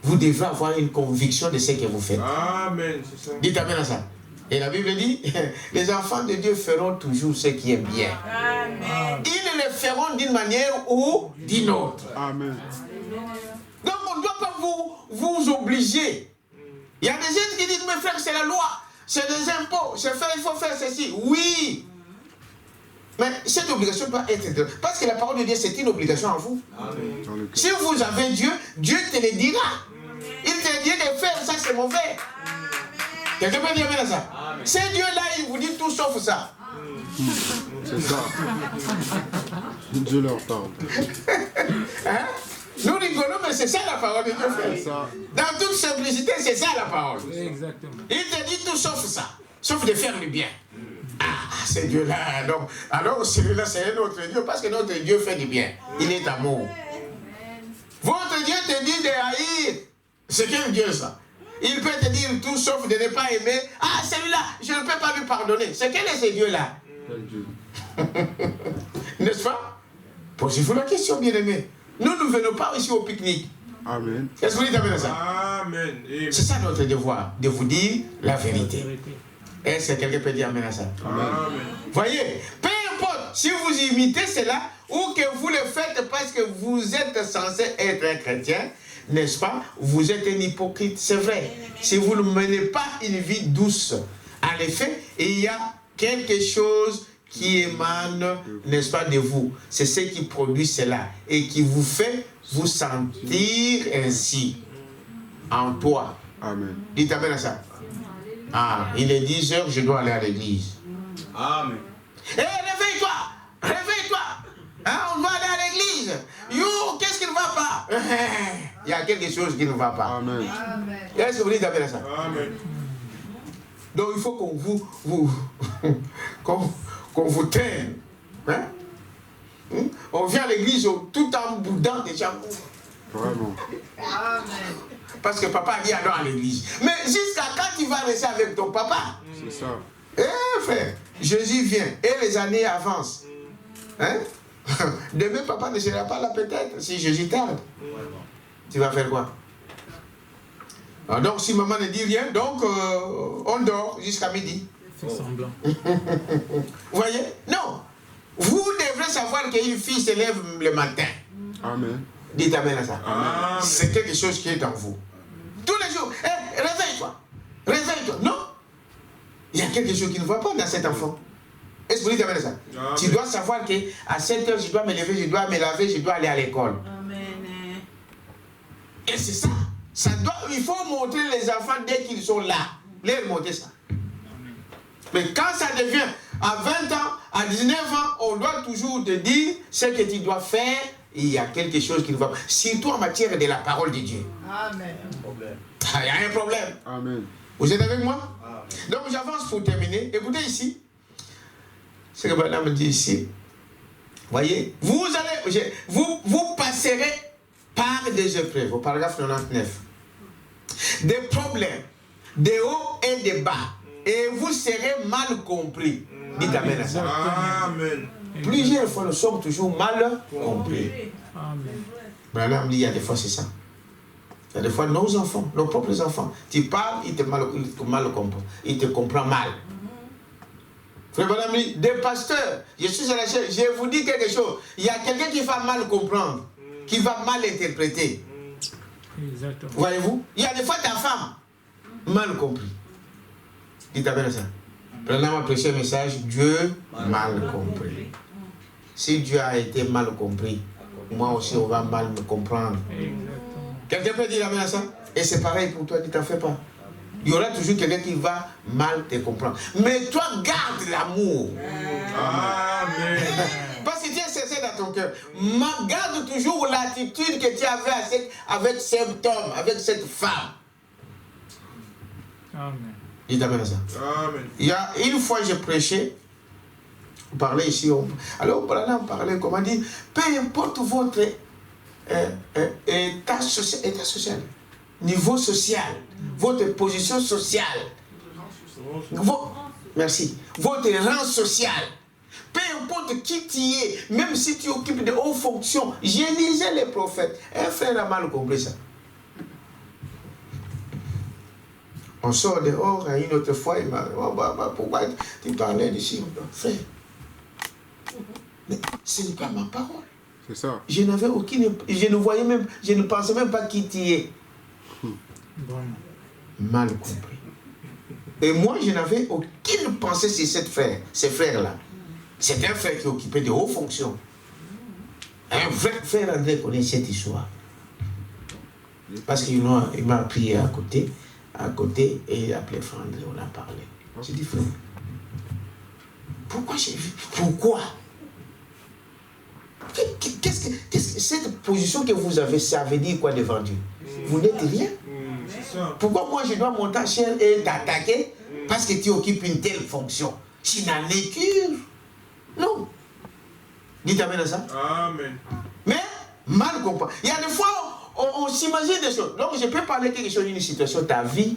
Vous devrez avoir une conviction de ce que vous faites. Amen. C'est ça. Dites amen à ça. Et la Bible dit, les enfants de Dieu feront toujours ce qui est bien. Amen. Ils le feront d'une manière ou d'une autre. Amen. Donc on ne doit pas vous obliger. Il y a des gens qui disent, mes frères, c'est la loi, c'est des impôts, il faut faire ceci. Oui. Mais cette obligation doit être... Parce que la parole de Dieu, c'est une obligation en vous. Dans le cœur. Si vous avez Dieu, Dieu te le dira. Il te dit de faire ça, c'est mauvais. Quelqu'un peut dire amen à ça? C'est Dieu-là, il vous dit tout sauf ça. C'est ça. Dieu leur parle. Hein? Nous rigolons, mais c'est ça la parole de Dieu, frère. C'est ça. Dans toute simplicité, c'est ça la parole. Exactement. Il te dit tout sauf ça. Sauf de faire le bien. Ah, c'est Dieu-là. Donc, alors celui-là, c'est un autre Dieu. Parce que notre Dieu fait du bien. Il est amour. Votre Dieu te dit de haïr. C'est quel Dieu ça? Il peut te dire tout sauf de ne pas aimer. Ah, celui-là, je ne peux pas lui pardonner. C'est quel est ce Dieu-là? Quel Dieu? N'est-ce pas? Posez-vous la question, bien-aimé. Nous ne venons pas ici au pique-nique. Amen. Est-ce que vous dites amen à ça? Amen. Amen. C'est ça notre devoir, de vous dire la vérité. Vérité. Est-ce que quelqu'un peut dire amen à ça? Amen. Voyez, peu importe si vous imitez cela ou que vous le faites parce que vous êtes censé être un chrétien, n'est-ce pas? Vous êtes un hypocrite, c'est vrai. Si vous ne menez pas une vie douce, en effet, il y a quelque chose qui émane, n'est-ce pas, de vous. C'est ce qui produit cela et qui vous fait vous sentir ainsi en toi. Amen. Dites amen à ça. Ah, il est 10 heures, je dois aller à l'église. Amen. Hé, réveille-toi! Réveille-toi! Hein, on va aller à l'église. Yo, qu'est-ce qui ne va pas? Il y a quelque chose qui ne va pas. Amen. Amen. Est-ce que vous dites amen à ça? Amen. Donc il faut qu'on qu'on vous traîne. Hein? On vient à l'église tout en boudant déjà. Vraiment. Amen. Parce que papa dit allons à l'église. Mais jusqu'à quand tu vas rester avec ton papa? C'est ça. Eh frère, Jésus vient et les années avancent. Hein? Demain, papa ne sera pas là peut-être si Jésus tarde. Tu vas faire quoi? Alors, donc si maman ne dit rien, donc on dort jusqu'à midi. Fait semblant. Vous voyez? Non. Vous devrez savoir qu'une fille se lève le matin. Amen. Dites amen à ça. Amen. C'est quelque chose qui est en vous. Tous les jours, hey, réveille-toi. Réveille-toi. Non. Il y a quelque chose qui ne va pas dans cet enfant. Est-ce que vous dites amen à ça? Amen. Tu dois savoir qu'à 7 heures, je dois me lever, je dois me laver, je dois aller à l'école. Amen. Et c'est ça. Il faut montrer les enfants dès qu'ils sont là. Leur montrer ça. Mais quand ça devient à 20 ans, à 19 ans, on doit toujours te dire ce que tu dois faire. Il y a quelque chose qui ne va pas. Surtout en matière de la parole de Dieu. Amen. Il y a un problème. Amen. Vous êtes avec moi? Donc j'avance pour terminer. Écoutez ici. Ce que madame me dit ici. Voyez, vous passerez par des épreuves. Au paragraphe 99. Des problèmes, des hauts et des bas. Et vous serez mal compris. Dites amen à ça. Amen. Plusieurs fois, nous sommes toujours mal compris. Amen. Madame dit, il y a des fois, c'est ça. Il y a des fois, nos enfants, nos propres enfants, tu parles, ils te mal comprennent. Ils te comprennent mal. Frère Madame dit, des pasteurs, je suis à la chaîne, je vous dis quelque chose. Il y a quelqu'un qui va mal comprendre, qui va mal interpréter. Exactement. Voyez-vous? Il y a des fois ta femme, mal compris. Dites amen à ça. Prenons un précieux message, Dieu mal compris. Si Dieu a été mal compris, moi aussi on va mal me comprendre. Exactement. Quelqu'un peut dire amen à ça? Et c'est pareil pour toi, ne t'en fais pas. Il y aura toujours quelqu'un qui va mal te comprendre. Mais toi, garde l'amour. Amen. Parce que tu es sincère dans ton cœur. Garde toujours l'attitude que tu avais avec cet homme, avec cette femme. Amen. Dites amen à ça. Amen. Il y a une fois, j'ai prêché, on parlait ici, alors on parlait, comment dire, peu importe votre état social, niveau social, votre position sociale, merci, votre rang social, peu importe qui tu es, même si tu occupes de hautes fonctions, j'ai lisé les prophètes, un frère a mal compris ça. On sort dehors, une autre fois, il m'a dit, pourquoi tu parlais d'ici? Frère, mais ce n'est pas ma parole. C'est ça. Je n'avais aucune, je ne voyais même, je ne pensais même pas qui tu es. Bon. Mal compris. Et moi, je n'avais aucune pensée sur ces frères-là. C'est un frère qui occupait de hautes fonctions. Un vrai frère André connaît cette histoire. Parce qu'il m'a pris à côté, et il a appelé frère André, on a parlé. J'ai dit, frère, pourquoi j'ai vu? Pourquoi? Qu'est-ce que cette position que vous avez, ça veut dire quoi devant Dieu? Vous n'êtes rien. C'est ça. Pourquoi moi je dois monter à chaîne et t'attaquer parce que tu occupes une telle fonction? Tu n'en es qu'une. Non. Dites amen à ça. Amen. Mais mal compris. Il y a des fois, on s'imagine des choses. Donc je peux parler quelque chose d'une situation, ta vie.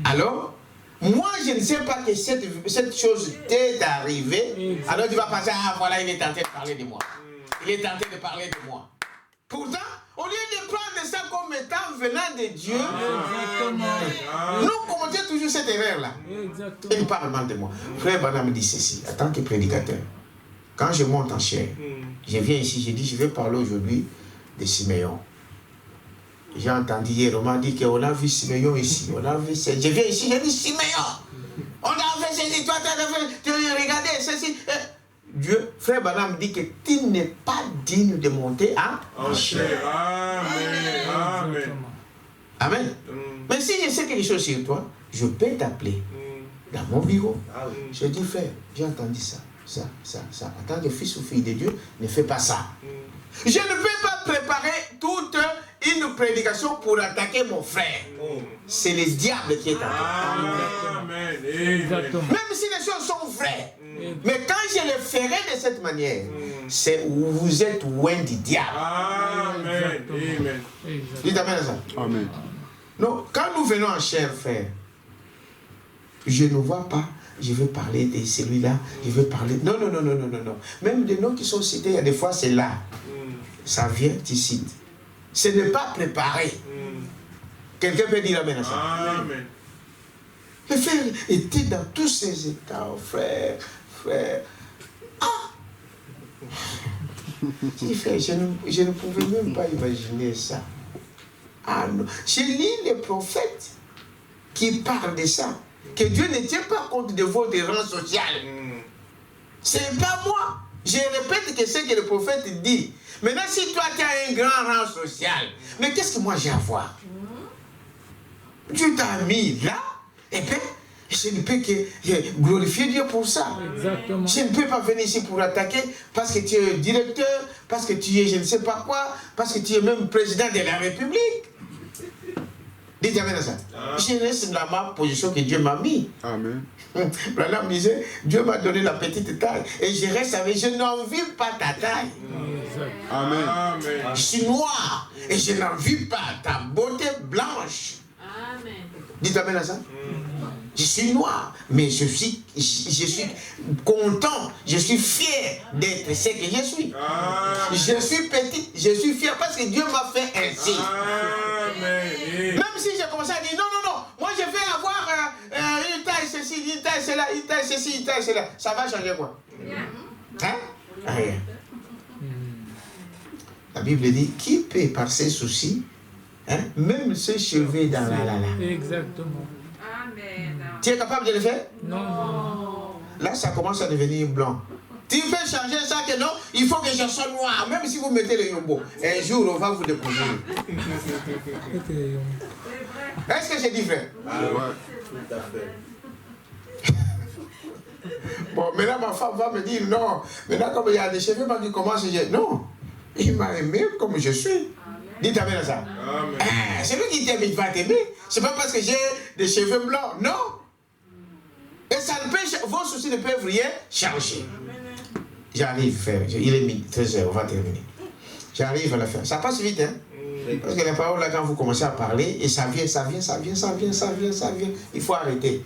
Alors, moi je ne sais pas que cette chose t'est arrivée. Alors tu vas penser, ah voilà, il est tenté de parler de moi. Il est tenté de parler de moi. Pourtant, au lieu de prendre ça comme étant venant de Dieu, Exactement. nous commettons toujours cette erreur-là. Exactement. Il parle mal de moi. Frère Branham me dit ceci, en tant que prédicateur. Quand je monte en chair, je viens ici, je dis, je vais parler aujourd'hui de Siméon. J'ai entendu hier, on m'a dit qu'on a vu Siméon ici. On a vu, je viens ici, je dis Siméon. On a fait ceci, toi, tu as regardé ceci. Dieu, frère Branham dit que tu n'es pas digne de monter en chair. Amen. Amen. Mais si je sais quelque chose sur toi, je peux t'appeler dans mon bureau. Je dis, frère, j'ai entendu ça. En tant que fils ou fille de Dieu, ne fais pas ça. Je ne peux pas préparer toute une prédication pour attaquer mon frère. C'est le diable qui est attaqué. Amen. Même si les choses sont vraies. Mais quand je le ferai de cette manière, c'est où vous êtes loin du diable. Amen. Dites amen à ça. Amen. Non, quand nous venons en chair, frère, je ne vois pas. Je veux parler de celui-là, je veux parler... Non. Même des noms qui sont cités, il y a des fois, c'est là. Ça vient, tu cites. Ce n'est pas préparé. Quelqu'un peut dire amen à ça. Amen. Le frère était dans tous ces états, frère. Je dis, frère, je ne pouvais même pas imaginer ça. Ah non. Je lis les prophètes qui parlent de ça. Que Dieu ne tient pas compte de votre rang social. Ce n'est pas moi. Je répète que ce que le prophète dit. Maintenant, si toi tu as un grand rang social, mais qu'est-ce que moi j'ai à voir? Dieu t'a mis là, et bien, je ne peux que glorifier Dieu pour ça. Exactement. Je ne peux pas venir ici pour attaquer parce que tu es directeur, parce que tu es je ne sais pas quoi, parce que tu es même président de la République. Dites amen à ça. Je reste dans ma position que Dieu m'a mis. Amen. Branham disait, Dieu m'a donné la petite taille. Et je reste avec, je n'envie pas ta taille. Amen. Je suis noir. Et je n'envie pas ta beauté blanche. Amen. Dites amen à ça. Je suis noir, mais je suis content, je suis fier d'être ce que je suis. Je suis petit, je suis fier parce que Dieu m'a fait ainsi. Amen. Même si j'ai commencé à dire non, moi je vais avoir une taille ceci, une taille cela, une taille ceci, une taille cela. Ça va changer quoi? Hein? Rien. La Bible dit, qui peut par ses soucis, même se cheveux dans la. Exactement. Amen. Tu es capable de le faire? Non. Là, ça commence à devenir blanc. Tu veux changer ça que non, il faut que je sois noir, même si vous mettez le yombo. Un jour, on va vous découvrir. Est-ce que j'ai dit vrai? Tout à fait. Bon, maintenant, ma femme va me dire non. Maintenant, comme il y a des cheveux, il commence à dire non. Il m'a aimé comme je suis. Dites amen à ça. C'est lui qui t'aime, il va t'aimer. C'est pas parce que j'ai des cheveux blancs, non. Et ça ne peut, vos soucis ne peuvent rien changer. J'arrive, frère. Il est 13h, on va terminer. J'arrive à la fin. Ça passe vite, hein. Parce que les paroles, là, quand vous commencez à parler, et ça vient. Il faut arrêter.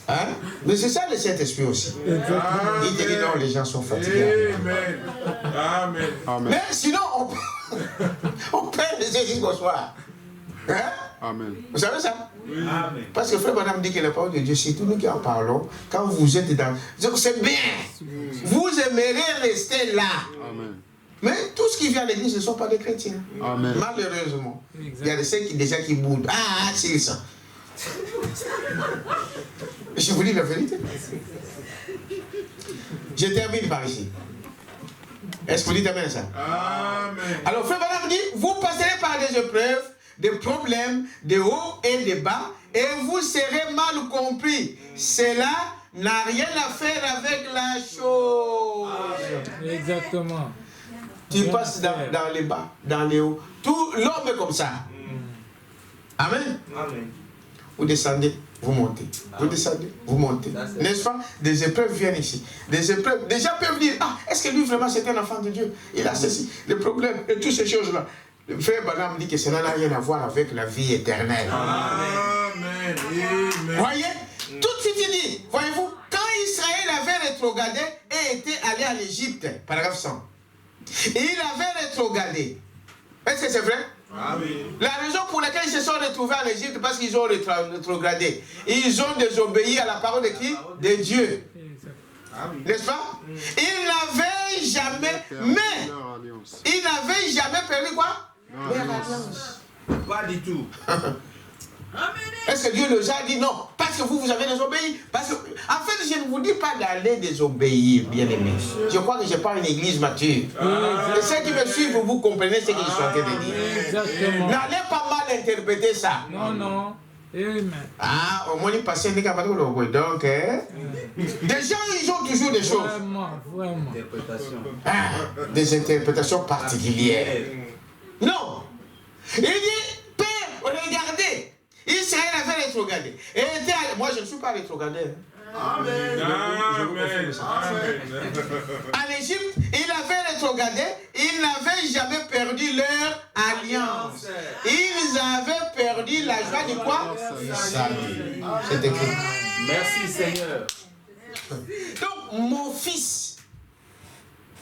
Hein? Mais c'est ça le Saint-Esprit aussi. Il te dit non, les gens sont fatigués. Amen. Mais sinon, on perd les yeux jusqu'au soir. Hein? Amen. Vous savez ça? Amen. Parce que frère Madame dit que la parole de Dieu, c'est tout nous qui en parlons. Quand vous êtes dans... C'est bien. Vous aimerez rester là. Amen. Mais tout ce qui vient à l'église, ce ne sont pas des chrétiens. Amen. Malheureusement. Il y a des gens qui boudent. Ah, c'est ça. Je vous dis la vérité. Je termine par ici. Est-ce que vous dites amen à ça? Amen. Alors, frère Madame dit, vous passerez par des épreuves, des problèmes, de haut et de bas, et vous serez mal compris. Cela n'a rien à faire avec la chose. Exactement. Tu passes dans les bas, dans les hauts. Tout l'homme est comme ça. Amen. Amen. Vous descendez, vous montez. Vous descendez, vous montez. N'est-ce pas? Des épreuves viennent ici. Des épreuves. Des gens peuvent dire, ah, est-ce que lui vraiment c'est un enfant de Dieu? Il a ceci, le problème, et toutes ces choses-là. Le frère Branham dit que cela n'a rien à voir avec la vie éternelle. Amen. Amen. Voyez? Tout de suite il dit, voyez-vous, quand Israël avait rétrogradé et était allé à l'Égypte, paragraphe 100, et il avait rétrogradé, Est-ce que c'est vrai? Amen. La raison pour laquelle ils se sont retrouvés en Égypte, parce qu'ils ont rétrogradé. Ils ont désobéi à la parole de qui? De Dieu. N'est-ce pas? Ils n'avaient jamais, mais ils n'avaient jamais perdu quoi? Leur alliance. Pas du tout. Est-ce que Dieu nous a dit non? Parce que vous avez désobéi. Parce que, en fait, je ne vous dis pas d'aller désobéir, bien aimé. Je crois que je parle une église mature. Et ceux qui me suivent, vous comprenez ce que je suis en train de dire. Exactement. N'allez pas mal interpréter ça. Non, non. Amen. Ah, au moins, il passe un écart. Donc, des gens, ils ont toujours des choses. Vraiment, vraiment. Des interprétations particulières. Non. Il dit, Père, regardez. Israël avait rétrogradé. Moi, je ne suis pas rétrogradé. Amen. Amen. En Égypte, ils avaient rétrogradé. Ils n'avaient jamais perdu leur alliance. Ils avaient perdu la joie de quoi? Salut. C'est écrit. Merci Seigneur. Donc, mon fils,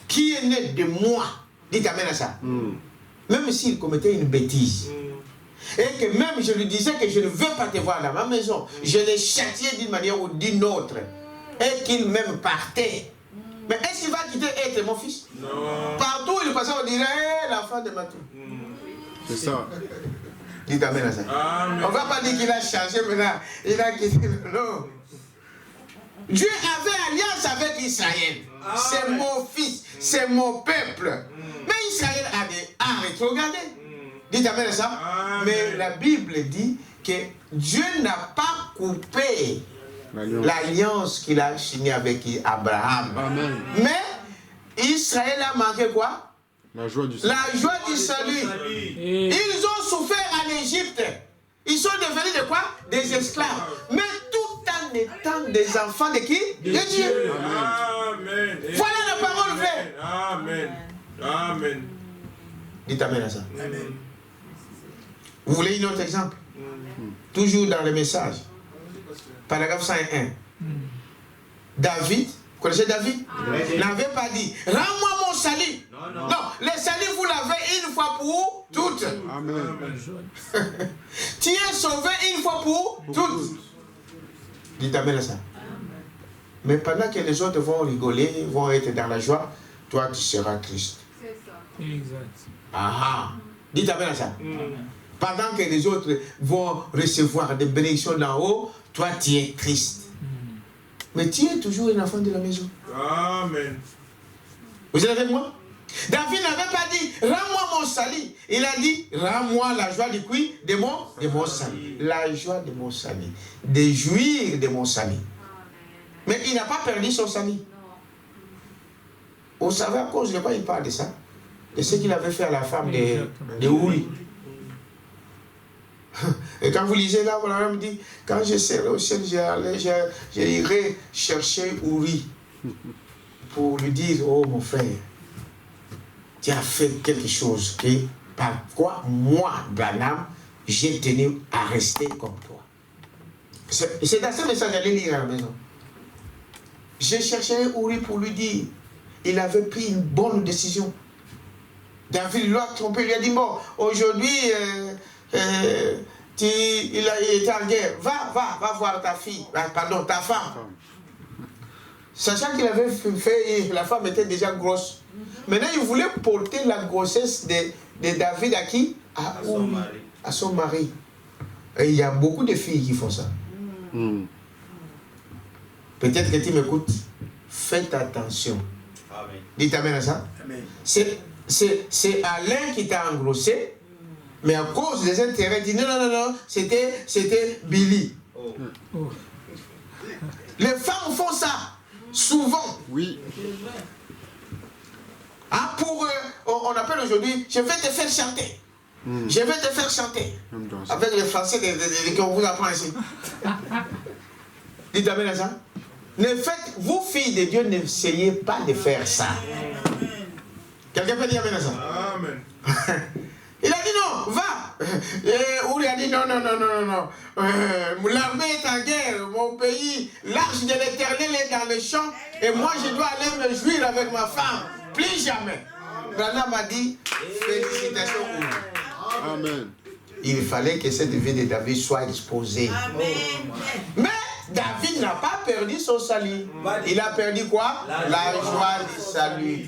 qui est né de moi, dites amen à ça. Même s'il commettait une bêtise, et que même je lui disais que je ne veux pas te voir dans ma maison, je l'ai châtié d'une manière ou d'une autre, et qu'il même partait. Mais est-ce qu'il va quitter être mon fils? Non. Partout où il passait, on dirait l'enfant de Matou. C'est ça. Dites amen à ça. Amen. On ne va pas dire qu'il a changé maintenant, il a quitté. Non. Dieu avait alliance avec Israël. C'est mon fils, c'est mon peuple. Mais Israël a rétrogradé. Dites amen à ça. Amen. Mais la Bible dit que Dieu n'a pas coupé l'alliance qu'il a signée avec Abraham. Amen. Mais Israël a manqué quoi? La joie du salut. La joie du salut. Et Ils ont souffert en Égypte. Ils sont devenus de quoi? Des esclaves. Mais tout en étant des enfants de qui? De Dieu. Amen. Voilà la parole vraie. Amen. Amen. Dites amen à ça. Amen. Vous voulez un autre exemple? Toujours dans le message. Paragraphe 101. David, vous connaissez David? N'avait pas dit, rends-moi mon salut. Non, le salut, vous l'avez une fois pour toutes. Amen. Tu es sauvé une fois pour toutes. Dites amen à ça. Mais pendant que les autres vont rigoler, vont être dans la joie, toi tu seras triste. exact. Ah, dites amen à ça. Pendant que les autres vont recevoir des bénédictions d'en haut, toi tu es triste. Mais tu es toujours un enfant de la maison. Amen. Vous êtes avec moi? David n'avait pas dit, rends-moi mon salut. Il a dit, rends-moi la joie du qui? De mon salut. La joie de mon salut. De jouir de mon salut. Mais il n'a pas perdu son salut. Vous savez à cause de quoi il parle de ça? De ce qu'il avait fait à la femme de Uri. Et quand vous lisez là, voilà, on me dit, quand je serai au ciel, j'irai chercher Uri pour lui dire, oh mon frère, tu as fait quelque chose que, par quoi moi, Branham, j'ai tenu à rester comme toi. C'est dans ce message que j'allais lire à la maison. J'ai cherché Uri pour lui dire, il avait pris une bonne décision. David l'a trompé, il lui a dit, bon, aujourd'hui, il était en guerre. Va voir ta fille, pardon, ta femme. Sachant qu'il avait fait, la femme était déjà grosse. Maintenant, il voulait porter la grossesse de David à qui? À son mari. Et il y a beaucoup de filles qui font ça. Peut-être que tu m'écoutes. Faites attention. Amen. Dites amen à ça. Amen. C'est Alain qui t'a engrossé, mais à cause des intérêts, il dit non, c'était Billy. Oh. Les femmes font ça, souvent. Oui. Ah, on appelle aujourd'hui, je vais te faire chanter. Je vais te faire chanter. Avec les français qu'on vous apprend ici. Dites amen à ça. Vous, filles de Dieu, n'essayez pas de faire ça. Quelqu'un peut dire amen à ça? Amen. Il a dit non, va. Uri a dit non. L'armée est en guerre, mon pays, l'arche de l'Éternel est dans le champ, et moi je dois aller me jouir avec ma femme. Plus jamais. Branham a dit, félicitations. Amen. Il fallait que cette vie de David soit exposée. Amen. Mais David n'a pas perdu son salut. Il a perdu quoi? La joie du salut.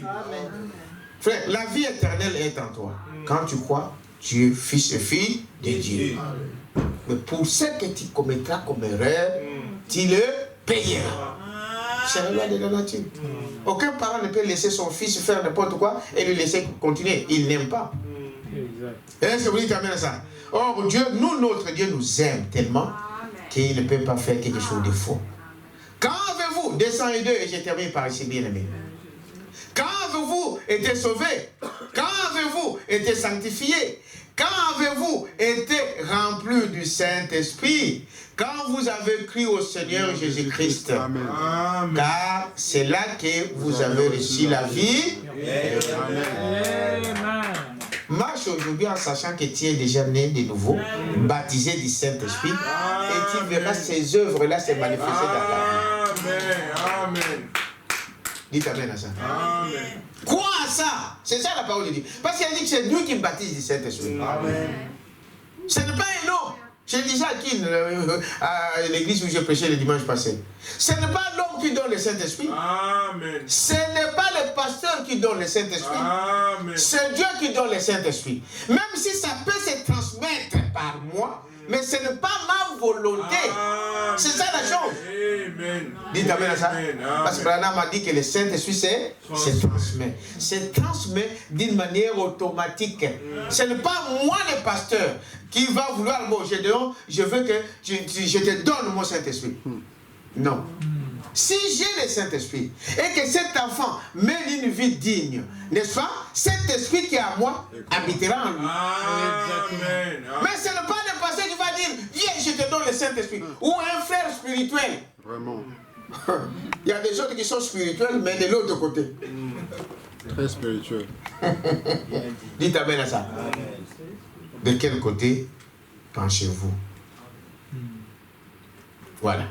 Frère, la vie éternelle est en toi. Quand tu crois, tu es fils et fille de Dieu. Mais pour ce que tu commettras comme erreur, tu le payeras. C'est la loi de la nature. Aucun parent ne peut laisser son fils faire n'importe quoi et le laisser continuer. Il n'aime pas. Est-ce que vous dites amen à ça? Or, Dieu, notre Dieu nous aime tellement qu'il ne peut pas faire quelque chose de faux. Quand avez-vous, 202, et je termine par ici, bien aimé. Quand avez-vous été sauvé? Quand avez-vous été sanctifié? Quand avez-vous été rempli du Saint-Esprit? Quand vous avez cru au Seigneur Jésus-Christ. Amen. Car c'est là que vous avez reçu la vie. Amen. Marche aujourd'hui en sachant que tu es déjà né de nouveau, baptisé du Saint-Esprit, et tu verras ces œuvres-là se manifester dans ta vie. Amen. Amen. Dites amen à ça. Amen. Crois à ça. C'est ça la parole de Dieu. Parce qu'il a dit que c'est Dieu qui baptise du Saint-Esprit. Amen. Ce n'est pas un homme. J'ai dit ça à l'église où j'ai prêché le dimanche passé. Ce n'est pas l'homme qui donne le Saint-Esprit. Amen. Ce n'est pas le pasteur qui donne le Saint-Esprit. Amen. C'est Dieu qui donne le Saint-Esprit. Même si ça peut se transmettre par moi, mais ce n'est pas ma volonté. C'est ça la chose. Amen. Dites amen à ça. Amen. Parce que Branham a dit que le Saint-Esprit se transmet. Se transmet d'une manière automatique. Ce n'est pas moi le pasteur qui va vouloir, bon, je veux que je te donne mon Saint-Esprit. Non. Si j'ai le Saint-Esprit et que cet enfant mène une vie digne, n'est-ce pas? Cet esprit qui est à moi habitera en lui. Amen. Mais ce n'est pas le pasteur qui va dire, viens, je te donne le Saint-Esprit. Ou un frère spirituel. Vraiment. Il y a des autres qui sont spirituels, mais de l'autre côté. Très spirituel. Dites amen à ça. De quel côté penchez-vous? Voilà.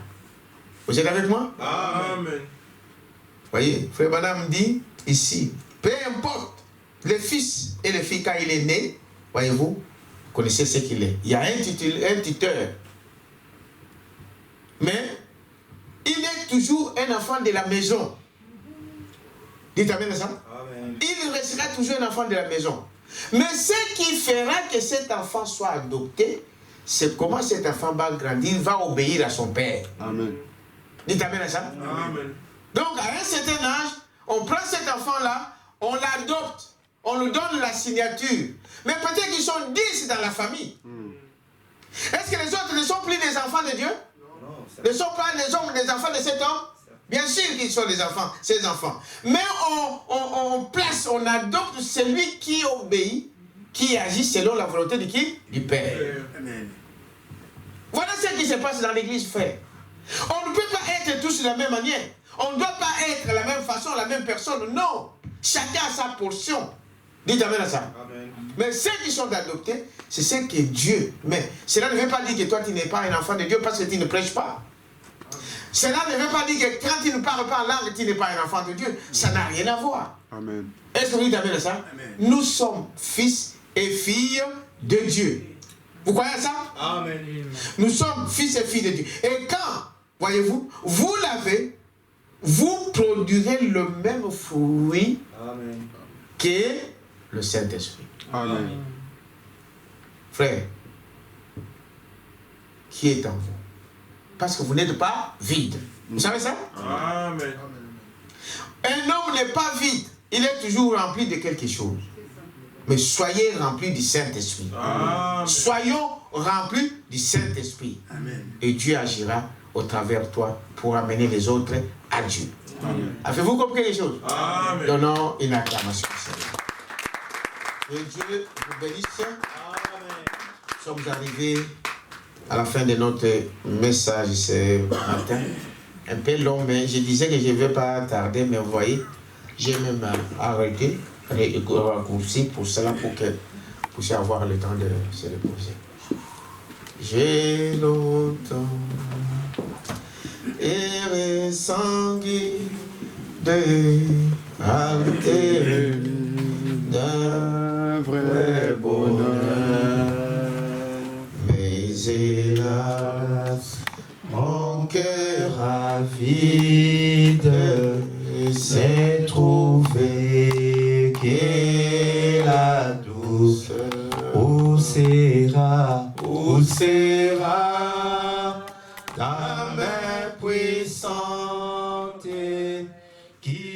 Vous êtes avec moi? Amen. Voyez, frère Madame dit ici, peu importe le fils et le fille quand il est né, voyez-vous, vous connaissez ce qu'il est. Il y a un tuteur. Mais il est toujours un enfant de la maison. Dites amen à ça. Amen. Il restera toujours un enfant de la maison. Mais ce qui fera que cet enfant soit adopté, c'est comment cet enfant va grandir, va obéir à son père. Amen. Dites amen à ça. Amen. Donc, à un certain âge, on prend cet enfant-là, on l'adopte, on lui donne la signature. Mais peut-être qu'ils sont 10 dans la famille. Est-ce que les autres ne sont plus des enfants de Dieu? Ne sont pas des enfants de cet homme? Bien sûr qu'ils sont des enfants, ses enfants. Mais on place, on adopte celui qui obéit, qui agit selon la volonté de qui? Du Père. Amen. Voilà ce qui se passe dans l'église, frère. On ne peut pas être tous de la même manière. On ne doit pas être la même façon, la même personne. Non. Chacun a sa portion. Dites amen à ça. Amen. Mais ceux qui sont adoptés, c'est ce que Dieu. Mais cela ne veut pas dire que toi, tu n'es pas un enfant de Dieu parce que tu ne prêches pas. Cela ne veut pas dire que quand tu ne parles pas en langue, tu n'es pas un enfant de Dieu. Ça n'a rien à voir. Amen. Est-ce que vous dites amen à ça? Amen. Nous sommes fils et filles de Dieu. Vous croyez à ça? Amen. Nous sommes fils et filles de Dieu. Et quand, voyez-vous, vous l'avez, vous produirez le même fruit Amen. que le Saint-Esprit. Amen. Frère, qui est en vous? Parce que vous n'êtes pas vide. Vous savez ça? Amen. Un homme n'est pas vide. Il est toujours rempli de quelque chose. Mais soyez remplis du Saint-Esprit. Amen. Soyons remplis du Saint-Esprit. Amen. Et Dieu agira au travers de toi pour amener les autres à Dieu. Avez-vous compris les choses? Amen. Donnons une acclamation. Que Dieu vous bénisse. Nous sommes arrivés à la fin de notre message ce matin. Un peu long, mais je disais que je ne vais pas tarder, mais vous voyez, j'ai même arrêté, raccourci pour cela, pour que vous puissiez avoir le temps de se reposer. J'ai longtemps et ressenti de alter d'un vrai bonheur. Mais hélas, mon cœur avide s'est trouvé que la douce où sera ta main puissante qui